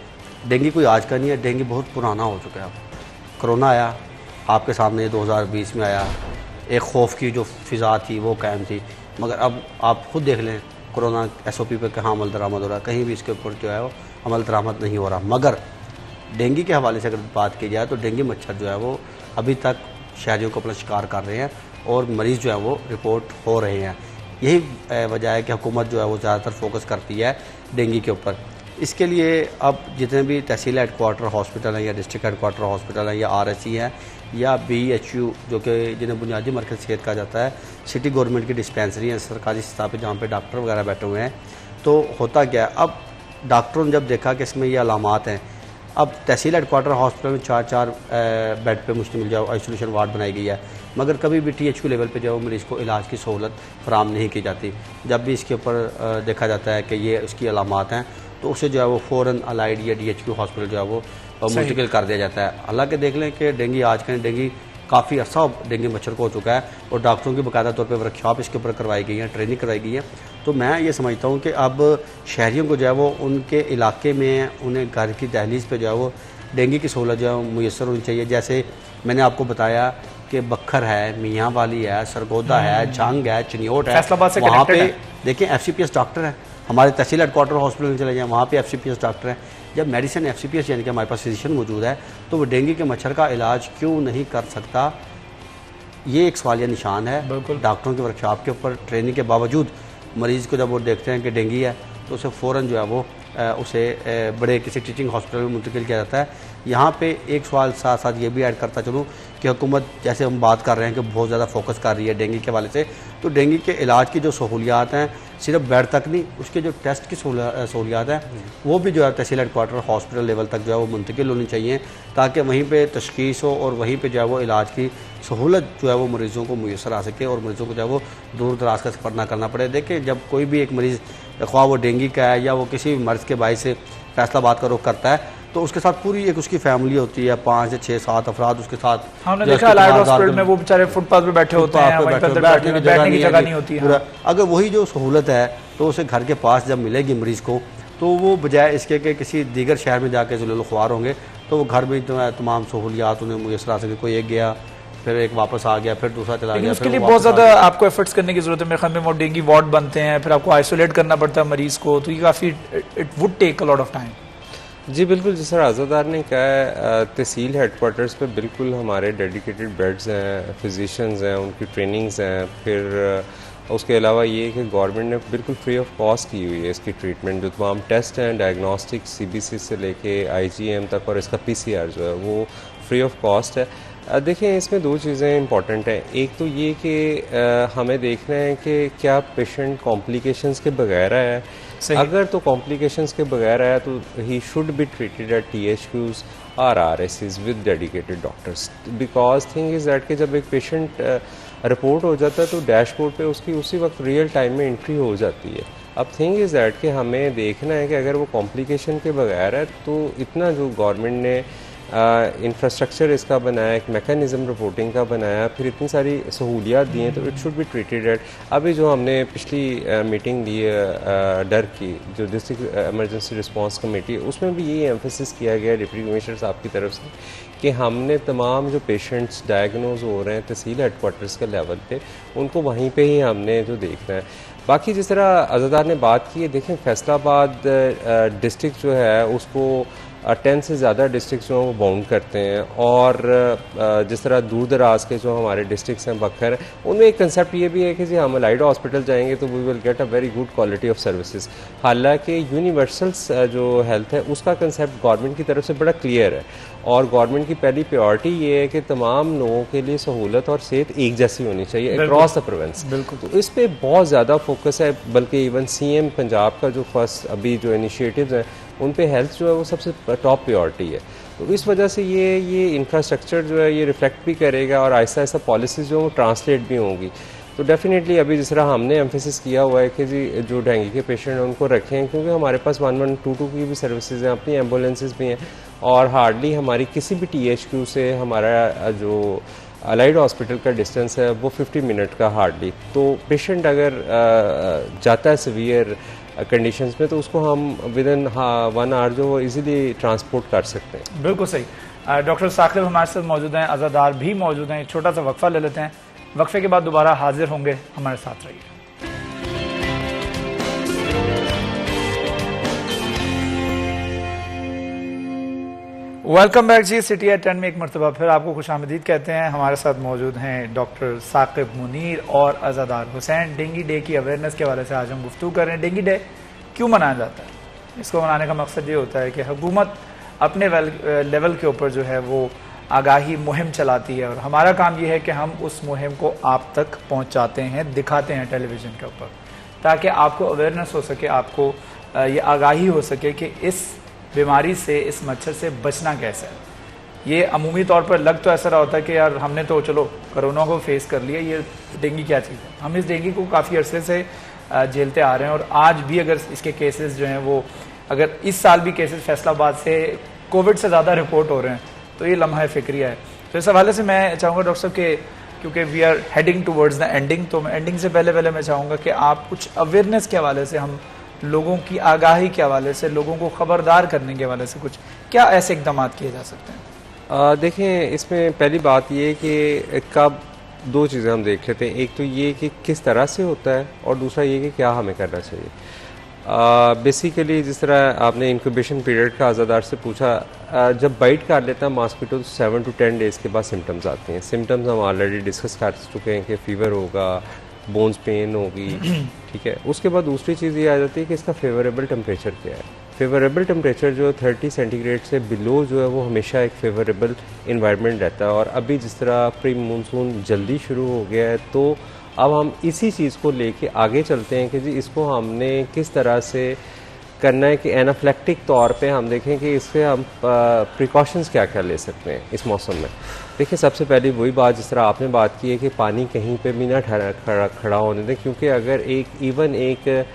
S4: डेंगू कोई आज का नहीं है, डेंगू बहुत पुराना हो चुका है। कोरोना आया आपके सामने 2020 में आया, एक खौफ की जो फ़िज़ा थी वो कायम थी, मगर अब आप खुद देख लें कोरोना SOP पे कहाँ अमल दरामद हो रहा है, कहीं भी इसके ऊपर जो है वो अमल दरामद नहीं हो रहा। मगर डेंगू के हवाले से अगर बात की जाए तो डेंगू मच्छर जो है वो अभी तक शहरियों को अपना शिकार कर रहे हैं और मरीज़ जो है वो रिपोर्ट हो रहे हैं। यही वजह है कि हुकूमत जो है वो ज़्यादातर फोकस करती है डेंगू के ऊपर। इसके लिए अब जितने भी तहसील हेडक्वार्टर हॉस्पिटल हैं या डिस्ट्रिक्ट हेडक्वार्टर हॉस्पिटल हैं या RSC हैं या BHU जो कि जिन्हें बुनियादी मरकज़ सेहत कहा जाता है, सिटी गवर्नमेंट की डिस्पेंसरी हैं सरकारी सतह पे जहाँ पे डॉक्टर वगैरह बैठे हुए हैं, तो होता क्या है, अब डॉक्टरों ने जब देखा कि इसमें ये अलामात हैं, अब तहसील हेडक्वार्टर हॉस्पिटल में 4-4 बेड पे मुश्तमिल जो आइसोलेशन वार्ड बनाई गई है, मगर कभी भी THQ लेवल पे जो मरीज़ को इलाज की सहूलत फराम नहीं की जाती। जब भी इसके ऊपर देखा जाता है कि ये उसकी अलामात हैं तो उसे जो है वो फ़ौरन अलाइड या DHQ हॉस्पिटल जो है वो मुंतकिल कर दिया जाता है। हालांकि देख लें कि डेंगू आजकल डेंगू काफ़ी अर्सा डेंगू मच्छर को हो चुका है और डॉक्टरों की बाकायदा तौर पर वर्कशॉप इसके ऊपर करवाई गई है, ट्रेनिंग करवाई गई है। तो मैं ये समझता हूँ कि अब शहरियों को जो है वो उनके इलाके में उन्हें घर की दहलीज पे जो है वो डेंगू की सहूलत जो है मुयसर होनी चाहिए। जैसे मैंने आपको बताया कि बखर है, मियाँ वाली है, सरगोदा है, जंग है, चिनियोट है, वहाँ पे देखिए FCPS डॉक्टर है। हमारे तहसील हेडक्वार्टर हॉस्पिटल में चले जाएँ, वहाँ पे FCPS डॉक्टर है। जब मेडिसिन FCPS यानी कि हमारे पास फिजिशियन मौजूद है तो वो डेंगू के मच्छर का इलाज क्यों नहीं कर सकता, ये एक सवालिया निशान है। डॉक्टरों के वर्कशॉप के ऊपर ट्रेनिंग के बावजूद मरीज़ को जब वो देखते हैं कि डेंगू है तो उसे फ़ौरन जो है वो उसे बड़े किसी टीचिंग हॉस्पिटल में मुंतकिल किया जाता है। यहाँ पे एक सवाल साथ साथ ये भी ऐड करता चलूँ कि हुकूमत जैसे हम बात कर रहे हैं कि बहुत ज़्यादा फोकस कर रही है डेंगू के हवाले से, तो डेंगू के इलाज की जो सहूलियात हैं सिर्फ बेड तक नहीं, उसके जो टेस्ट की सहूलियात हैं वो भी जो है तहसील हेडक्वार्टर हॉस्पिटल लेवल तक जो है वो मुंतकिल होनी चाहिए, ताकि वहीं पर तशखीस हो और वहीं पर जो है वो इलाज की सहूलत जो है वो मरीज़ों को मुयसर आ सके और मरीज़ों को जो है वो दूर दराज का सफ़र ना करना पड़े। देखिए जब कोई भी एक मरीज़ ख्वाह वो डेंगू का है या वो किसी भी मर्ज़ के बायस से फैसलाबाद का रुख करता है तो उसके साथ पूरी एक उसकी फैमिली होती है, 5 से 6-7 अफराद उसके साथ।
S1: हमने देखा अलाइड हॉस्पिटल में वो बेचारे फुटपाथ पे बैठे होते हैं, बैठने की जगह नहीं होती है।
S4: अगर वही जो सहूलत है तो उसे घर के पास जब मिलेगी मरीज़ को तो वो बजाय इसके कि किसी दीगर शहर में जाके ज़ुल्ल ख्वार होंगे तो वो घर में तमाम सहूलियात उन्हें मुयसर आ सके। कोई एक गया फिर एक वापस आ गया फिर दूसरा चला गया,
S1: उसके लिए बहुत ज़्यादा आपको एफर्ट्स करने की ज़रूरत है। मेरे ख्याल में वो डेंगू वार्ड बनते हैं, फिर आपको आइसोलेट करना पड़ता है मरीज़ को, तो ये काफ़ी it would take a lot of time.
S3: जी बिल्कुल, जिस तरह आज़ादार ने कहा है, तहसील हेडक्वार्टर्स पे बिल्कुल हमारे डेडिकेटेड बेड्स हैं, फिजिशियंस हैं, उनकी ट्रेनिंग्स हैं। फिर उसके अलावा ये कि गवर्नमेंट ने बिल्कुल फ्री ऑफ कॉस्ट की हुई है इसकी ट्रीटमेंट। जो तमाम टेस्ट हैं डायग्नोस्टिक CBC से लेके IgM तक और इसका PCR जो है वो फ्री ऑफ कॉस्ट है। देखें इसमें दो चीज़ें इंपॉर्टेंट हैं। एक तो ये कि हमें देखना है कि क्या पेशेंट कॉम्प्लिकेशंस के बगैर आया है। अगर तो कॉम्प्लिकेशंस के बगैर आया तो he should be treated at THQs और RSCs with dedicated doctors. Because thing is that कि जब एक पेशेंट रिपोर्ट हो जाता है तो डैशबोर्ड पे उसकी उसी वक्त रियल टाइम में एंट्री हो जाती है। अब थिंग इज़ दैट कि हमें देखना है कि अगर वो कॉम्प्लिकेशन के बगैर है तो इतना जो गवर्नमेंट ने इंफ्रास्ट्रक्चर इसका बनाया, एक मैकेनिज़्म रिपोर्टिंग का बनाया, फिर इतनी सारी सहूलियात दी हैं तो it should be treated at. अभी जो हमने पिछली मीटिंग ली डर की जो डिस्ट्रिक्ट एमरजेंसी रिस्पांस कमेटी, उसमें भी यही एम्फेसिस किया गया डिप्टी कमिश्नर साहब की तरफ से कि हमने तमाम जो पेशेंट्स डायग्नोज हो रहे हैं तहसील हेडक्वार्टर्स के लेवल पे उनको वहीं पे ही हमने जो देखना है। बाकी जिस तरह आज़ादार ने बात की है, देखें फैसलाबाद डिस्ट्रिक्ट जो है उसको 10 से ज़्यादा डिस्ट्रिक्ट जो वो बाउंड करते हैं और जिस तरह दूर दराज के जो हमारे डिस्ट्रिक्ट्स हैं बखर, उनमें एक कंसेप्ट ये भी है कि जी हम अलाइड हॉस्पिटल जाएंगे तो we will get a very good quality of services. हालांकि यूनिवर्सल्स जो हेल्थ है उसका कंसेप्ट गवर्नमेंट की तरफ से बड़ा क्लियर है और गवर्नमेंट की पहली प्रायोरिटी ये है कि तमाम लोगों के लिए सहूलत और सेहत एक जैसी होनी चाहिए अक्रॉस द प्रोविंस। बिल्कुल, तो इस पर बहुत ज़्यादा फोकस है। बल्कि इवन CM पंजाब का जो फर्स्ट अभी जो इनिशिएटिव्स हैं उन पे हेल्थ जो है वो सबसे टॉप प्रायोरिटी है। तो इस वजह से ये इंफ्रास्ट्रक्चर जो है ये रिफ्लेक्ट भी करेगा और आहिस्ता आहिस्ता पॉलिसीज़ जो है वो ट्रांसलेट भी होंगी। तो डेफिनेटली अभी जिस तरह हमने एम्फेसिस किया हुआ है कि जी जो डेंगू के पेशेंट हैं उनको रखें, क्योंकि हमारे पास 1122 की भी सर्विसेज हैं, अपनी एम्बुलेंसेज भी हैं और हार्डली हमारी किसी भी THQ से हमारा जो अलाइड हॉस्पिटल का डिस्टेंस है वो 50 मिनट का हार्डली। तो पेशेंट अगर जाता है सीवियर कंडीशंस में तो उसको हम विद इन 1 आवर जो इजीली ट्रांसपोर्ट कर सकते हैं।
S1: बिल्कुल सही। डॉक्टर साकिब हमारे साथ मौजूद हैं, आज़ादार भी मौजूद हैं। छोटा सा वक्फा ले लेते हैं, वक्फे के बाद दोबारा हाजिर होंगे, हमारे साथ रहिए। वेलकम बैक जी। सिटी एट 10 में एक मरतबा फिर आपको खुशामदीद कहते हैं। हमारे साथ मौजूद हैं डॉक्टर साकिब मुनीर और आज़ादार हुसैन। डेंगू डे की अवेयरनेस के हवाले से आज हम गुफ्तगू कर रहे हैं। डेंगू डे क्यों मनाया जाता है? इसको बनाने का मकसद ये होता है कि हुकूमत अपने लेवल के ऊपर जो है वो आगाही मुहिम चलाती है और हमारा काम ये है कि हम उस मुहिम को आप तक पहुंचाते हैं, दिखाते हैं टेलीविज़न के ऊपर, ताकि आपको अवेयरनेस हो सके, आपको ये आगाही हो सके कि इस बीमारी से, इस मच्छर से बचना कैसे है। ये अमूमी तौर पर लग तो ऐसा रहा होता है कि यार हमने तो चलो कोरोना को फेस कर लिया, ये डेंगू क्या चीज़ है। हम इस डेंगू को काफ़ी अरसे से झेलते आ रहे हैं और आज भी अगर इसके केसेस जो हैं वो, अगर इस साल भी केसेस फैसलाबाद से कोविड से ज़्यादा रिपोर्ट हो रहे हैं तो ये लम्हा फ़िक्रिया है। तो इस हवाले से मैं चाहूँगा डॉक्टर साहब कि क्योंकि we are heading towards the ending, तो एंडिंग से पहले मैं चाहूँगा कि आप कुछ अवेयरनेस के हवाले से, हम लोगों की आगाही के हवाले से, लोगों को ख़बरदार करने के हवाले से कुछ क्या ऐसे इकदाम किए जा सकते हैं?
S3: देखें, इसमें पहली बात ये कि कब दो चीज़ें हम देख लेते हैं। एक तो ये कि किस तरह से होता है और दूसरा ये कि क्या हमें करना चाहिए। बेसिकली जिस तरह आपने इंक्यूबेशन पीरियड का आज़ादार से पूछा, जब बाइट कर लेता है मॉस्किटो तो 7 to 10 डेज़ के बाद सिम्टम्स आते हैं। सिम्टम्स हम ऑलरेडी डिस्कस कर चुके हैं कि फ़ीवर होगा, बोन्स पेन होगी, ठीक है। उसके बाद दूसरी चीज़ ये आ जाती है कि इसका फेवरेबल टेम्परेचर क्या है। फेवरेबल टेम्परेचर जो 30 सेंटीग्रेड से बिलो जो है वो हमेशा एक फेवरेबल इन्वायरमेंट रहता है। और अभी जिस तरह प्री मानसून जल्दी शुरू हो गया है तो अब हम इसी चीज़ को लेके आगे चलते हैं कि जी इसको हमने किस तरह से करना है कि एनाफ्लेक्टिक तौर पे हम देखें कि इससे हम प्रिकॉशंस क्या क्या ले सकते हैं इस मौसम में। देखिए, सबसे पहले वही बात जिस तरह आपने बात की है कि पानी कहीं पे भी ना खड़ा होने दें, क्योंकि अगर एक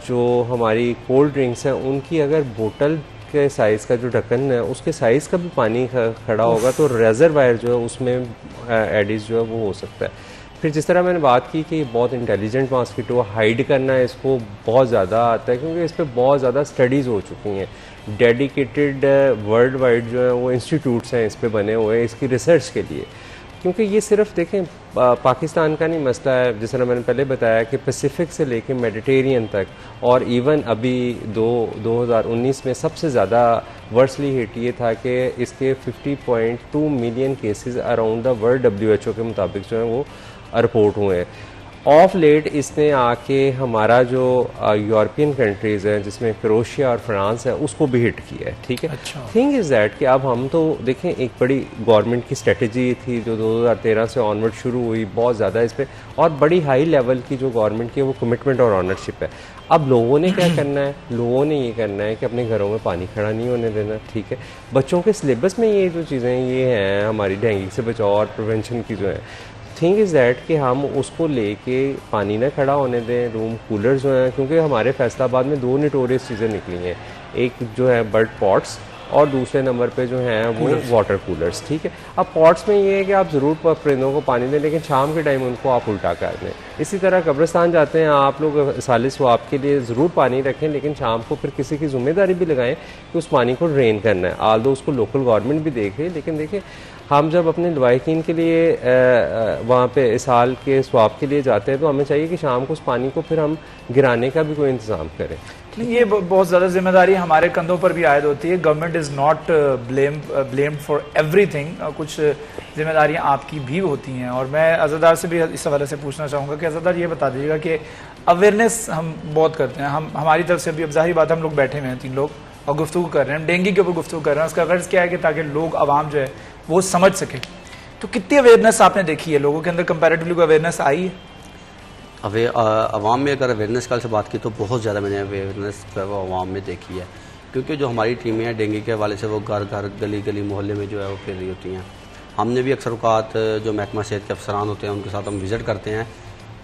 S3: जो हमारी कोल्ड ड्रिंक्स हैं उनकी अगर बोतल के साइज़ का जो ढक्कन है उसके साइज़ का भी पानी खड़ा होगा तो रेजरवायर जो है उसमें एडिस जो है वो हो सकता है। फिर जिस तरह मैंने बात की कि बहुत इंटेलिजेंट मॉस्किटो, हाइड करना है इसको बहुत ज़्यादा आता है क्योंकि इस पर बहुत ज़्यादा स्टडीज़ हो चुकी हैं। डेडिकेटेड वर्ल्ड वाइड जो है वो इंस्टीट्यूट्स हैं इस पे बने हुए हैं इसकी रिसर्च के लिए। क्योंकि ये सिर्फ देखें पाकिस्तान का नहीं मसला है, जिस तरह मैंने पहले बताया कि पैसिफिक से लेके मेडिटेरियन तक, और इवन अभी 2019 में सबसे ज़्यादा वर्सली हिट ये था कि इसके 50.2 million cases around the world WHO के मुताबिक जो है वो रिपोर्ट हुए हैं। ऑफ लेट इसने आके हमारा जो यूरोपियन कंट्रीज़ हैं जिसमें क्रोएशिया और फ्रांस है उसको भी हिट किया है, ठीक है।
S1: अच्छा।
S3: थिंग इज़ दैट कि अब हम तो देखें एक बड़ी गवर्नमेंट की स्ट्रेटजी थी जो 2013 से ऑनवर्ड शुरू हुई, बहुत ज़्यादा इस पर और बड़ी हाई लेवल की जो गवर्नमेंट की वो कमिटमेंट और ऑनरशिप है। अब लोगों ने क्या करना है, लोगों ने ये करना है कि अपने घरों में पानी खड़ा नहीं होने देना, ठीक है। बच्चों के सिलेबस में ये जो चीज़ें ये हैं हमारी डेंगू से बचाव और प्रिवेंशन की जो है, थिंग इज़ दैट कि हम उसको लेके पानी ना खड़ा होने दें। रूम कूलर जो हैं, क्योंकि हमारे फैसलाबाद में 2 नोटोरियस चीज़ें निकली हैं, एक जो है बर्ड पॉट्स और दूसरे नंबर पे जो हैं वो वाटर कूलर्स, ठीक है। अब पॉट्स में ये है कि आप ज़रूर परिंदों को पानी दें लेकिन शाम के टाइम उनको आप उल्टा कर दें। इसी तरह कब्रिस्तान जाते हैं आप लोग, सालिस वाब के लिए ज़रूर पानी रखें लेकिन शाम को फिर किसी की जिम्मेदारी भी लगाएं कि उस पानी को ड्रेन करना है। आल दो उसको लोकल गवर्नमेंट भी देख रही है, लेकिन देखिए हम जब अपने लवाकिन के लिए वहाँ पे इसाल के स्वाब के लिए जाते हैं तो हमें चाहिए कि शाम को उस पानी को फिर हम गिराने का भी कोई इंतज़ाम करें।
S1: ये बहुत ज़्यादा जिम्मेदारी हमारे कंधों पर भी आयद होती है। Government is not blamed for everything, कुछ जिम्मेदारियां आपकी भी होती हैं। और मैं अज़ादार से भी इस हवाले से पूछना चाहूँगा कि अज़ादार ये बता दीजिएगा कि अवेयरनेस हम बहुत करते हैं, हम हमारी तरफ से भी, अब ज़ाहिर बात हम लोग बैठे हुए हैं 3 लोग और गुफ्तगू कर रहे हैं, हम डेंगू के ऊपर गुफ्तगू कर रहे हैं। उसका गर्ज क्या है कि ताकि लोग, आवाम जो है वो समझ सके। तो कितनी अवेयरनेस आपने देखी है, लोगों के अंदर कंपैरेटिवली कोई अवेयरनेस आई है?
S4: अवाम में अगर अवेयरनेस कल से बात की तो बहुत ज़्यादा मैंने अवेयरनेस जो है वो अवाम में देखी है, क्योंकि जो हमारी टीमें हैं डेंगू के हवाले से वो घर घर गली गली मोहल्ले में जो है वो फिर रही होती हैं। हमने भी अक्सर औक़ात जो महकमा सेहत के अफसरान होते हैं उनके साथ हम विज़िट करते हैं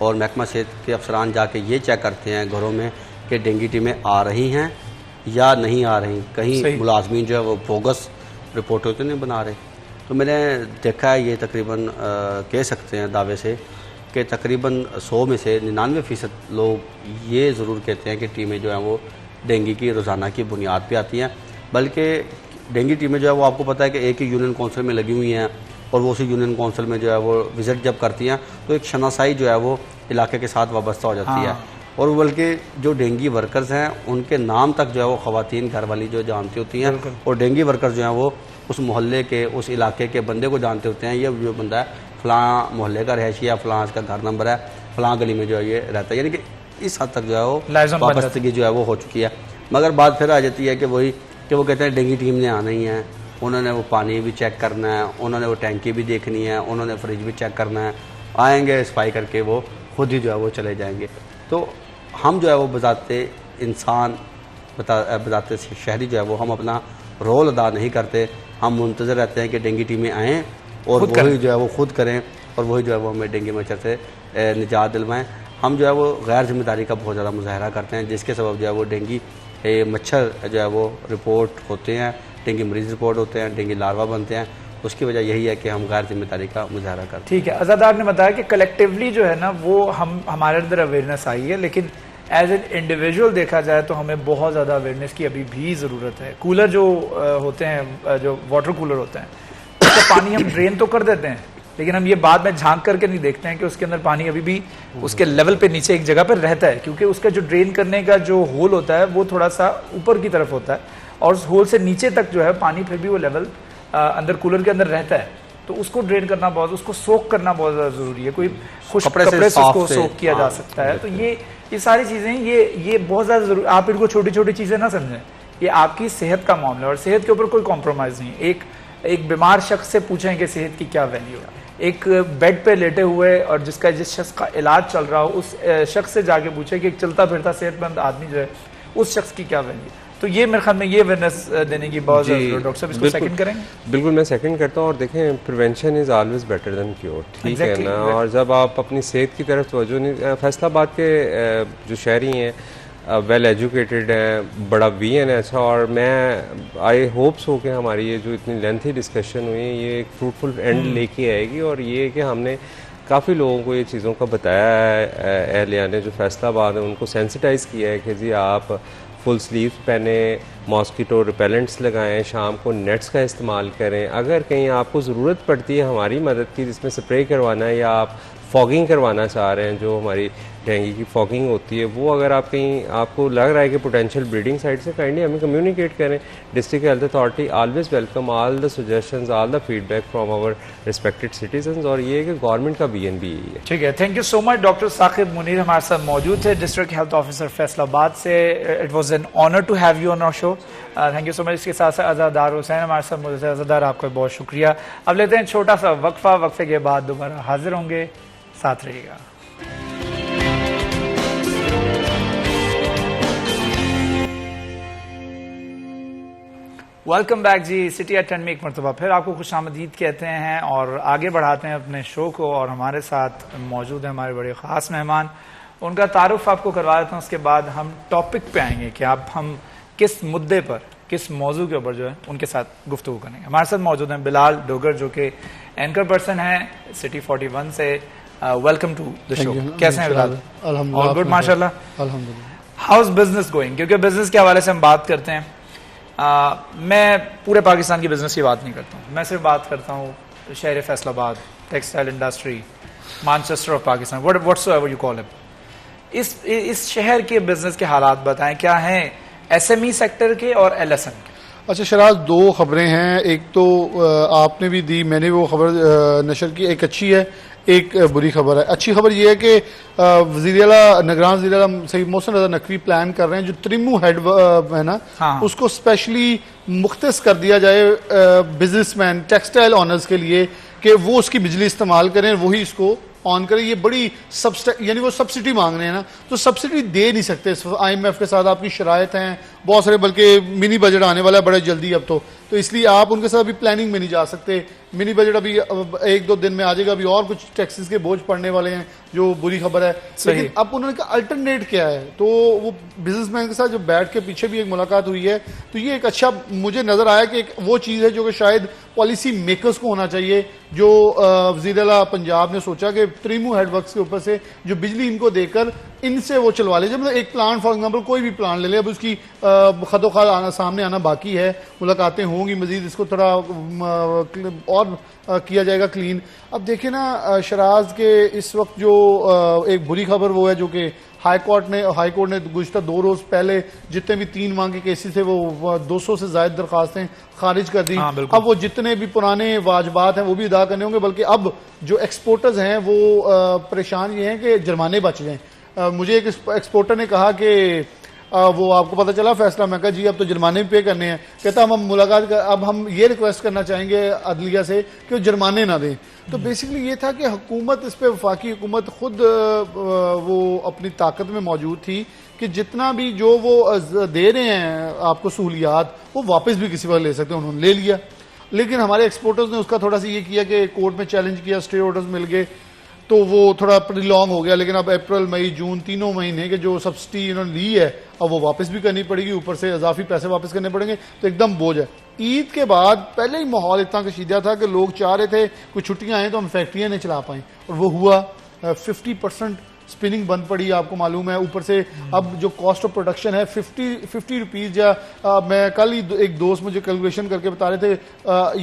S4: और महकमा सेहत के अफसरान जाके ये चेक करते हैं घरों में कि डेंगू टीमें आ रही हैं या नहीं आ रही, कहीं मुलाजमीन जो है वो बोगस रिपोर्ट होते नहीं बना रहे। तो मैंने देखा है ये तकरीबन कह सकते हैं दावे से कि तकरीबन 100 में से 99% लोग ये ज़रूर कहते हैं कि टीमें जो हैं वो डेंगू की रोज़ाना की बुनियाद पे आती हैं। बल्कि डेंगू टीमें जो है वो आपको पता है कि एक ही यूनियन काउंसिल में लगी हुई हैं और वो उसी यूनियन काउंसिल में जो है वो विज़िट जब करती हैं तो एक शनासाई जो है वो इलाके के साथ वाबस्ता हो जाती है। और बल्कि जो डेंगू वर्कर्स हैं उनके नाम तक जो है वो ख़वातीन घर वाली जो जानती होती हैं और डेंगू वर्कर्स जो हैं वो उस मोहल्ले के, उस इलाके के बंदे को जानते होते हैं, ये जो बंदा है फ़लाँ मोहल्ले का रहशी है, फ़लाँ इसका घर नंबर है, फ़लाँ गली में जो है ये रहता है। यानी कि इस हद तक जो है वो वाबस्तगी जो है वो हो चुकी है। मगर बात फिर आ जाती है कि वही कि वो कहते हैं डेंगू टीम ने आना ही है, उन्होंने वो पानी भी चेक करना है, उन्होंने वो टैंकी भी देखनी है, उन्होंने फ्रिज भी चेक करना है, आएंगे सफाई करके वो खुद ही जो है वो चले जाएंगे। तो हम जो है वो बजाते इंसान बजाते शहरी जो है वो हम अपना रोल अदा नहीं करते, हम मुंतज़र रहते हैं कि डेंगू टीमें आएँ और वही जो है वो खुद करें और वही जो है वो हमें डेंगू मच्छर से निजात दिलवाएँ। हम जो है वो गैर जिम्मेदारी का बहुत ज़्यादा मुजाहरा करते हैं, जिसके सबब जो है वो डेंगू मच्छर जो है वो रिपोर्ट होते हैं, डेंगू मरीज़ रिपोर्ट होते हैं, डेंगू लार्वा बनते हैं। उसकी वजह यही है कि हम गैर जिम्मेदारी का मुजाहरा करते हैं।
S1: ठीक है, अज़ादार ने बताया कि कलेक्टिवली जो है ना वो हमारे अंदर अवेयरनेस आई है, लेकिन एज एन इंडिविजुअल देखा जाए तो हमें बहुत ज़्यादा अवेयरनेस की अभी भी ज़रूरत है। कूलर जो होते हैं, जो वाटर कूलर होते हैं, उसका पानी हम ड्रेन तो कर देते हैं, लेकिन हम ये बाद में झांक करके नहीं देखते हैं कि उसके अंदर पानी अभी भी उसके लेवल पे नीचे एक जगह पर रहता है, क्योंकि उसका जो ड्रेन करने का जो होल होता है वो थोड़ा सा ऊपर की तरफ होता है और उस होल से नीचे तक जो है पानी फिर भी वो लेवल अंदर कूलर के अंदर रहता है। तो उसको ड्रेन करना बहुत, उसको सोक करना बहुत ज़्यादा ज़रूरी है। कोई खुश कपड़े से उसको सोक किया जा सकता है। तो ये सारी चीज़ें ये बहुत ज़्यादा जरूरी। आप इनको छोटी छोटी चीज़ें ना समझें, ये आपकी सेहत का मामला है और सेहत के ऊपर कोई कॉम्प्रोमाइज़ नहीं। एक बीमार शख्स से पूछें कि सेहत की क्या वैल्यू है, एक बेड पे लेटे हुए और जिस शख्स का इलाज चल रहा हो उस शख्स से जाके पूछे कि एक चलता फिरता सेहतमंद आदमी जो है उस शख्स की क्या वैल्यू। तो ये मेरे ख्याल में ये अवेयरनेस देने की बहुत ज़रूरत है। डॉक्टर साहब इसको सेकंड करेंगे?
S3: बिल्कुल, मैं सेकंड करता हूँ। और देखें, prevention is always better than cure, ठीक है ना। और जब आप अपनी सेहत की तरफ तवज्जो नहीं, फैसलाबाद के जो शहरी हैं वेल एजुकेटेड हैं, बड़ा विजन है अच्छा, और मैं आई होप्स हो कि हमारी ये जो इतनी लेंथी डिस्कशन हुई है ये एक फ्रूटफुल एंड लेके आएगी। और ये कि हमने काफ़ी लोगों को ये चीज़ों का बताया है, अहलिया ने जो फैसलाबाद है उनको सेंसिटाइज़ किया है कि जी आप फुल स्लीव्स पहने, मॉस्किटो रिपेलेंट्स लगाएं, शाम को नेट्स का इस्तेमाल करें। अगर कहीं आपको ज़रूरत पड़ती है हमारी मदद की, जिसमें स्प्रे करवाना है या आप फॉगिंग करवाना चाह रहे हैं, जो हमारी डेंगू की फॉगिंग होती है, वो अगर आप कहीं आपको लग रहा है कि पोटेंशियल ब्रीडिंग साइट से, काइंडली हमें कम्युनिकेट करें। District health authority always welcome all the suggestions, all the feedback from our respected citizens. और ये कि गवर्नमेंट का बीएन भी यही है।
S1: ठीक है, thank you so much. Doctor Saqib Munir हमारे साथ मौजूद थे, डिस्ट्रिक्ट हेल्थ ऑफिसर फैसलाबाद से। It was an honour to have you on our show, thank you so much. इसके साथ साथ अज़ादार हुसैन हमारे साथ मौजूद है। अज़ादार, आपका बहुत शुक्रिया। अब लेते हैं छोटा सा वक्फा, वक्फे के बाद दोबारा हाजिर होंगे, साथ रहिएगा। वेलकम बैक जी। सिटी एट 10 में एक मरतबा फिर आपको खुशामदीद कहते हैं और आगे बढ़ाते हैं अपने शो को। और हमारे साथ मौजूद हैं हमारे बड़े ख़ास मेहमान, उनका तारुफ आपको करवा देता हूँ, उसके बाद हम टॉपिक पे आएंगे कि हम किस मुद्दे पर, किस मौजू के ऊपर जो है उनके साथ गुफ्तगू करेंगे। हमारे साथ मौजूद हैं बिलाल डोगर, जो कि एंकर पर्सन हैं सिटी 41 से। Welcome to the show. कैसे हैं बिलाल?
S5: अल्हम्दुलिल्लाह,
S1: गुड माशाल्लाह,
S5: अल्हम्दुलिल्लाह।
S1: How is business going? क्योंकि बिजनेस के हवाले से हम बात करते हैं, मैं पूरे पाकिस्तान की बिजनेस की बात नहीं करता हूँ, मैं सिर्फ बात करता हूँ शहर Faisalabad, textile industry, Manchester of Pakistan, whatsoever you call it. इस शहर के बिजनेस के हालात बताएं, क्या हैं एसएमई सेक्टर के और एलएसएम के?
S5: अच्छा शराज, दो खबरें हैं। एक तो आपने भी दी, मैंने वो खबर नशर की। एक अच्छी है, एक बुरी खबर है। अच्छी खबर यह है कि वज़ीर-ए-आला निगरान वज़ीर-ए-आला सईद मोहसिन रज़ा नकवी प्लान कर रहे हैं जो त्रिमू हेड है ना,
S1: हाँ। उसको
S5: स्पेशली मुख्तस कर दिया जाए बिजनेसमैन, टेक्सटाइल ऑनर्स के लिए, कि वो उसकी बिजली इस्तेमाल करें, वही इसको ऑन करें। ये बड़ी यानी वो सब्सिडी मांग रहे हैं ना, तो सब्सिडी दे नहीं सकते। IMF के साथ आपकी शरायत हैं बहुत सारे, बल्कि मिनी बजट आने वाला है बड़ा जल्दी अब तो इसलिए आप उनके साथ अभी प्लानिंग में नहीं जा सकते। मिनी बजट अभी 1-2 दिन में आ जाएगा, अभी और कुछ टैक्सेस के बोझ पड़ने वाले हैं, जो बुरी खबर है। लेकिन अब उन्होंने कहा अल्टरनेट क्या है, तो वो बिजनेसमैन के साथ जो बैठ के पीछे भी एक मुलाकात हुई है, तो ये एक अच्छा मुझे नजर आया कि एक वो चीज़ है जो कि शायद पॉलिसी मेकर्स को होना चाहिए। जो वज़ीर-ए-आला पंजाब ने सोचा कि त्रिमू हेडवर्क्स के ऊपर से जो बिजली इनको देकर इनसे वो चलवा ले। जब मतलब एक प्लान, फॉर एग्जाम्पल कोई भी प्लान ले ले, अब उसकी खदोखाद आना सामने आना बाकी है, मुलाकातें होंगी मजीद, इसको थोड़ा और किया जाएगा क्लीन। अब देखें ना शराज के इस वक्त जो एक बुरी खबर वो है जो कि हाई कोर्ट ने गुज़िश्ता 2 रोज पहले जितने भी 3 माह के केसेस थे वो 200 से ज्यादा दरखास्तें खारिज कर दी। अब वो जितने भी पुराने वाजबात हैं वो भी अदा करने होंगे, बल्कि अब जो एक्सपोर्टर्स हैं वो परेशान ये हैं कि जुर्माने बच जाएं। मुझे एक एक्सपोर्टर ने कहा कि वो आपको पता चला फैसला, मैं कहा जी अब तो जुर्माने भी पे करने हैं। कहता हम मुलाकात अब हम ये रिक्वेस्ट करना चाहेंगे अदलिया से कि वो जुर्माने ना दें। तो बेसिकली ये था कि हुकूमत इस पे, वफाकी हुकूमत खुद वो अपनी ताकत में मौजूद थी कि जितना भी जो वो दे रहे हैं आपको सहूलियात, वो वापस भी किसी वक्त ले सकते हैं, उन्होंने ले लिया। लेकिन हमारे एक्सपोर्टर्स ने उसका थोड़ा सा ये किया कि कोर्ट में चैलेंज किया, स्टे ऑर्डर्स मिल गए, तो वो थोड़ा प्रिलॉन्ग हो गया। लेकिन अब अप्रैल मई जून तीनों महीने के जो सब्सिडी इन्होंने ली है अब वो वापस भी करनी पड़ेगी, ऊपर से इजाफी पैसे वापस करने पड़ेंगे, तो एकदम बोझ है। ईद के बाद पहले ही माहौल इतना कशीदा था कि लोग चाह रहे थे कुछ छुट्टियां आए तो हम फैक्ट्रियां नहीं चला पाएं, और वो हुआ। 50% स्पिनिंग बंद पड़ी, आपको मालूम है। ऊपर से अब जो कॉस्ट ऑफ प्रोडक्शन है 50 रुपीज, या मैं कल ही एक दोस्त मुझे कैलकुलेशन करके बता रहे थे,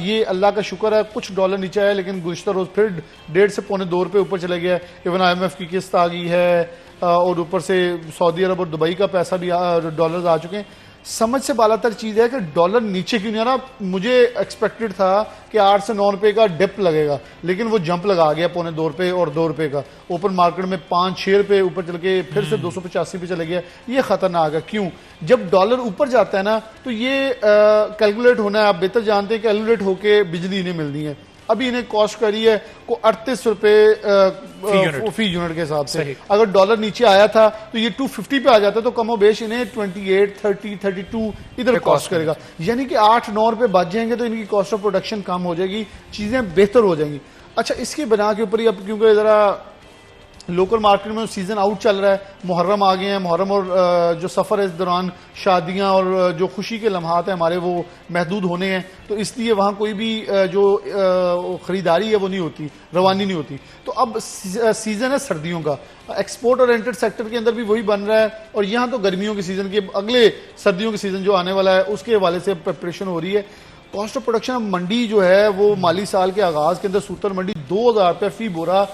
S5: ये अल्लाह का शुक्र है कुछ डॉलर नीचे आया, लेकिन गुज़श्ता रोज फिर 1.5 से पौने 2 रुपये ऊपर चले गया। इवन IMF की किस्त आ गई है, और ऊपर से सऊदी अरब और दुबई का पैसा भी डॉलर आ चुके हैं। समझ से बालातर चीज है कि डॉलर नीचे क्यों नहीं आ रहा। मुझे एक्सपेक्टेड था कि 8 से 9 रुपए का डिप लगेगा, लेकिन वो जंप लगा गया पौने 2 रुपए और 2 रुपए का। ओपन मार्केट में 5-6 रुपए ऊपर चल के फिर से 285 पे चले गया। ये खतरनाक है। क्यों? जब डॉलर ऊपर जाता है ना तो ये कैलकुलेट होना है, आप बेहतर जानते हैं, कैलकुलेट होके बिजली इन्हें मिलनी है। अभी इन्हें कॉस्ट करी है को 38 रुपए फी यूनिट के हिसाब से। अगर डॉलर नीचे आया था तो ये 250 पे आ जाता, तो कमोबेश इन्हें 28, 30, 32 इधर कॉस्ट करेगा। यानी कि 8-9 रुपए बच जाएंगे तो इनकी कॉस्ट ऑफ प्रोडक्शन कम हो जाएगी, चीजें बेहतर हो जाएंगी। अच्छा, इसकी बना के ऊपर ही अब क्योंकि जरा लोकल मार्केट में सीजन आउट चल रहा है, मुहर्रम आ गए हैं, मुहर्रम और जो सफ़र है इस दौरान शादियां और जो खुशी के लम्हात हैं हमारे वो महदूद होने हैं, तो इसलिए वहाँ कोई भी जो ख़रीदारी है वो नहीं होती, रवानी नहीं होती। तो अब सीज़न है सर्दियों का, एक्सपोर्ट ओरिएंटेड सेक्टर के अंदर भी वही बन रहा है, और यहाँ तो गर्मियों के सीज़न के अगले सर्दियों के सीज़न जो आने वाला है उसके हवाले से प्रिपरेशन हो रही है। कॉस्ट ऑफ प्रोडक्शन मंडी जो है वो माली साल के आगाज़ के अंदर सूतर मंडी 2000 रुपये फी बोरा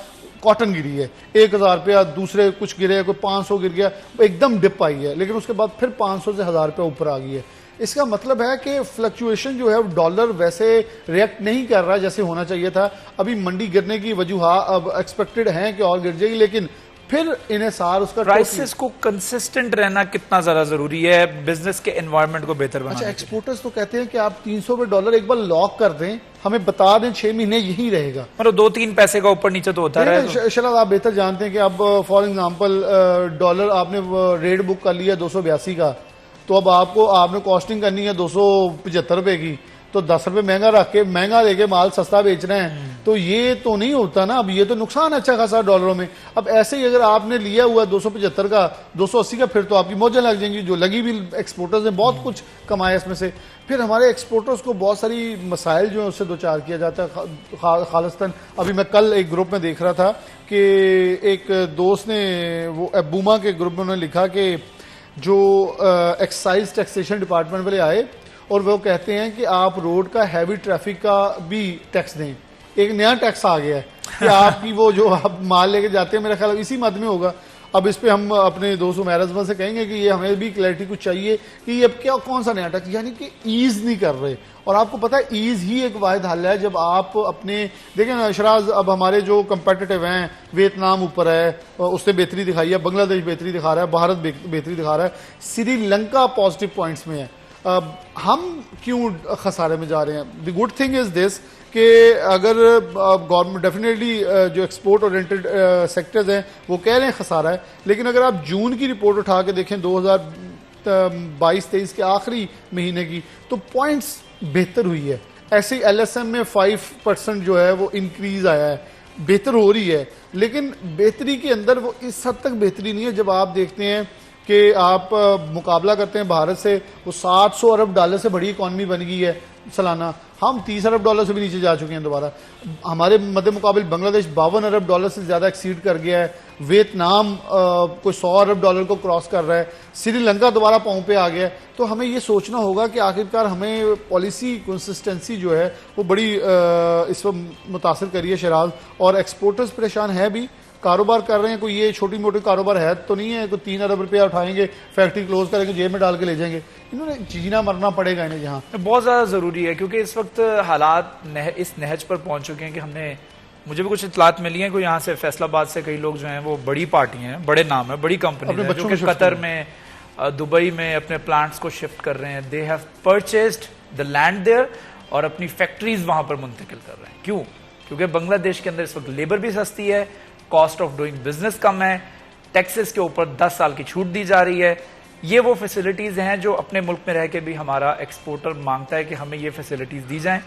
S5: कॉटन गिरी है, 1000 रुपया, दूसरे कुछ गिरे, कोई 500 गिर गया, एकदम डिप आई है। लेकिन उसके बाद फिर 500 से 1000 रुपया ऊपर आ गई है। इसका मतलब है कि फ्लक्चुएशन जो है डॉलर वैसे रिएक्ट नहीं कर रहा जैसे होना चाहिए था। अभी मंडी गिरने की वजूहात अब एक्सपेक्टेड हैं कि और गिर जाएगी, लेकिन फिर इन्हें सार उसका
S1: प्राइसेस को कंसिस्टेंट रहना कितना ज्यादा जरूरी है बिजनेस के एनवायरनमेंट को बेहतर बनाने।
S5: अच्छा, एक्सपोर्टर्स तो कहते हैं कि आप 300 पे डॉलर एक बार लॉक कर दें, हमें बता दें 6 महीने यही रहेगा,
S1: मतलब 2-3 पैसे का ऊपर नीचे तो होता है।
S5: शराब आप बेहतर जानते हैं कि अब फॉर एग्जांपल डॉलर आपने रेट बुक कर लिया 282 का, तो अब आपने कॉस्टिंग करनी है 275 रुपए की, तो 10 रुपए महंगा रख के महंगा लेके माल सस्ता बेच रहे हैं, तो ये तो नहीं होता ना। अब ये तो नुकसान अच्छा खासा डॉलरों में। अब ऐसे ही अगर आपने लिया हुआ 275 का 280 का, फिर तो आपकी मौजें लग जाएंगी, जो लगी भी। एक्सपोर्टर्स ने बहुत कुछ कमाया इसमें से। फिर हमारे एक्सपोर्टर्स को बहुत सारी मसाइल जो है उससे दो चार किया जाता है खालिस्तान। अभी मैं कल एक ग्रुप में देख रहा था कि एक दोस्त ने वो बूमा के ग्रुप में उन्होंने लिखा कि जो एक्साइज टैक्सेशन डिपार्टमेंट वाले आए और वो कहते हैं कि आप रोड का हैवी ट्रैफिक का भी टैक्स दें। एक नया टैक्स आ गया है कि आपकी वो जो आप माल लेके जाते हैं, मेरा ख्याल इसी मद में होगा। अब इस पे हम अपने दोस्तों मैरजमन से कहेंगे कि ये हमें भी क्लैरिटी कुछ चाहिए कि ये अब क्या कौन सा नया टैक्स, यानी कि ईज नहीं कर रहे। और आपको पता है ईज ही एक वाहिद हल है। जब आप अपने देखें ना शराज, अब हमारे जो कंपेटिटिव हैं, वियतनाम ऊपर है, उससे बेहतरी दिखाई है, बांग्लादेश बेहतरी दिखा रहा है, भारत बेहतरी दिखा रहा है, श्रीलंका पॉजिटिव पॉइंट्स में है। हम क्यों खसारे में जा रहे हैं? The good thing is this कि अगर गवर्नमेंट डेफिनेटली जो एक्सपोर्ट ओरिएंटेड सेक्टर्स हैं वो कह रहे हैं खसारा है, लेकिन अगर आप जून की रिपोर्ट उठा के देखें 2022-23 के आखिरी महीने की, तो पॉइंट्स बेहतर हुई है। ऐसे ही LSM में 5% जो है वो इंक्रीज आया है, बेहतर हो रही है। लेकिन बेहतरी के अंदर वो इस हद तक बेहतरी नहीं है। जब आप देखते हैं कि आप मुकाबला करते हैं भारत से, वो $700 अरब से बड़ी इकॉनमी बन गई है सालाना, हम $30 अरब से भी नीचे जा चुके हैं दोबारा। हमारे मध्य मुकाबले बांग्लादेश $52 अरब से ज्यादा एक्सीड कर गया है, वियतनाम कोई $100 अरब को क्रॉस कर रहा है, श्रीलंका दोबारा पांव पे आ गया है। तो हमें ये सोचना होगा कि आखिरकार हमें पॉलिसी कंसिस्टेंसी जो है वो बड़ी इस वक्त मुतासर करी है शराज। और एक्सपोर्टर्स परेशान है भी, कारोबार कर रहे हैं, कोई ये छोटी मोटी कारोबार है तो नहीं है, कोई 3 अरब रुपया उठाएंगे, फैक्ट्री क्लोज करेंगे, जेब में डाल के ले जाएंगे। इन्होंने जीना मरना पड़ेगा इन्हें जहाँ।
S1: बहुत ज्यादा जरूरी है क्योंकि इस वक्त हालात इस नहज पर पहुंच चुके हैं कि मुझे भी कुछ इतलात मिली है, कोई यहाँ से फैसलाबाद से कई लोग जो हैं वो बड़ी पार्टी हैं, बड़े नाम है, बड़ी कंपनी है जो कि कतर में दुबई में अपने प्लांट्स को शिफ्ट कर रहे हैं, they have purchased the land there और अपनी फैक्ट्रीज वहां पर मुंतकिल कर रहे हैं। क्यों? क्योंकि बांग्लादेश के अंदर इस वक्त लेबर भी सस्ती है, कॉस्ट ऑफ डूइंग बिजनेस कम है, टैक्सेस के ऊपर 10 साल की छूट दी जा रही है। ये वो फैसिलिटीज हैं जो अपने मुल्क में रह के भी हमारा एक्सपोर्टर मांगता है कि हमें ये फैसिलिटीज दी जाएं।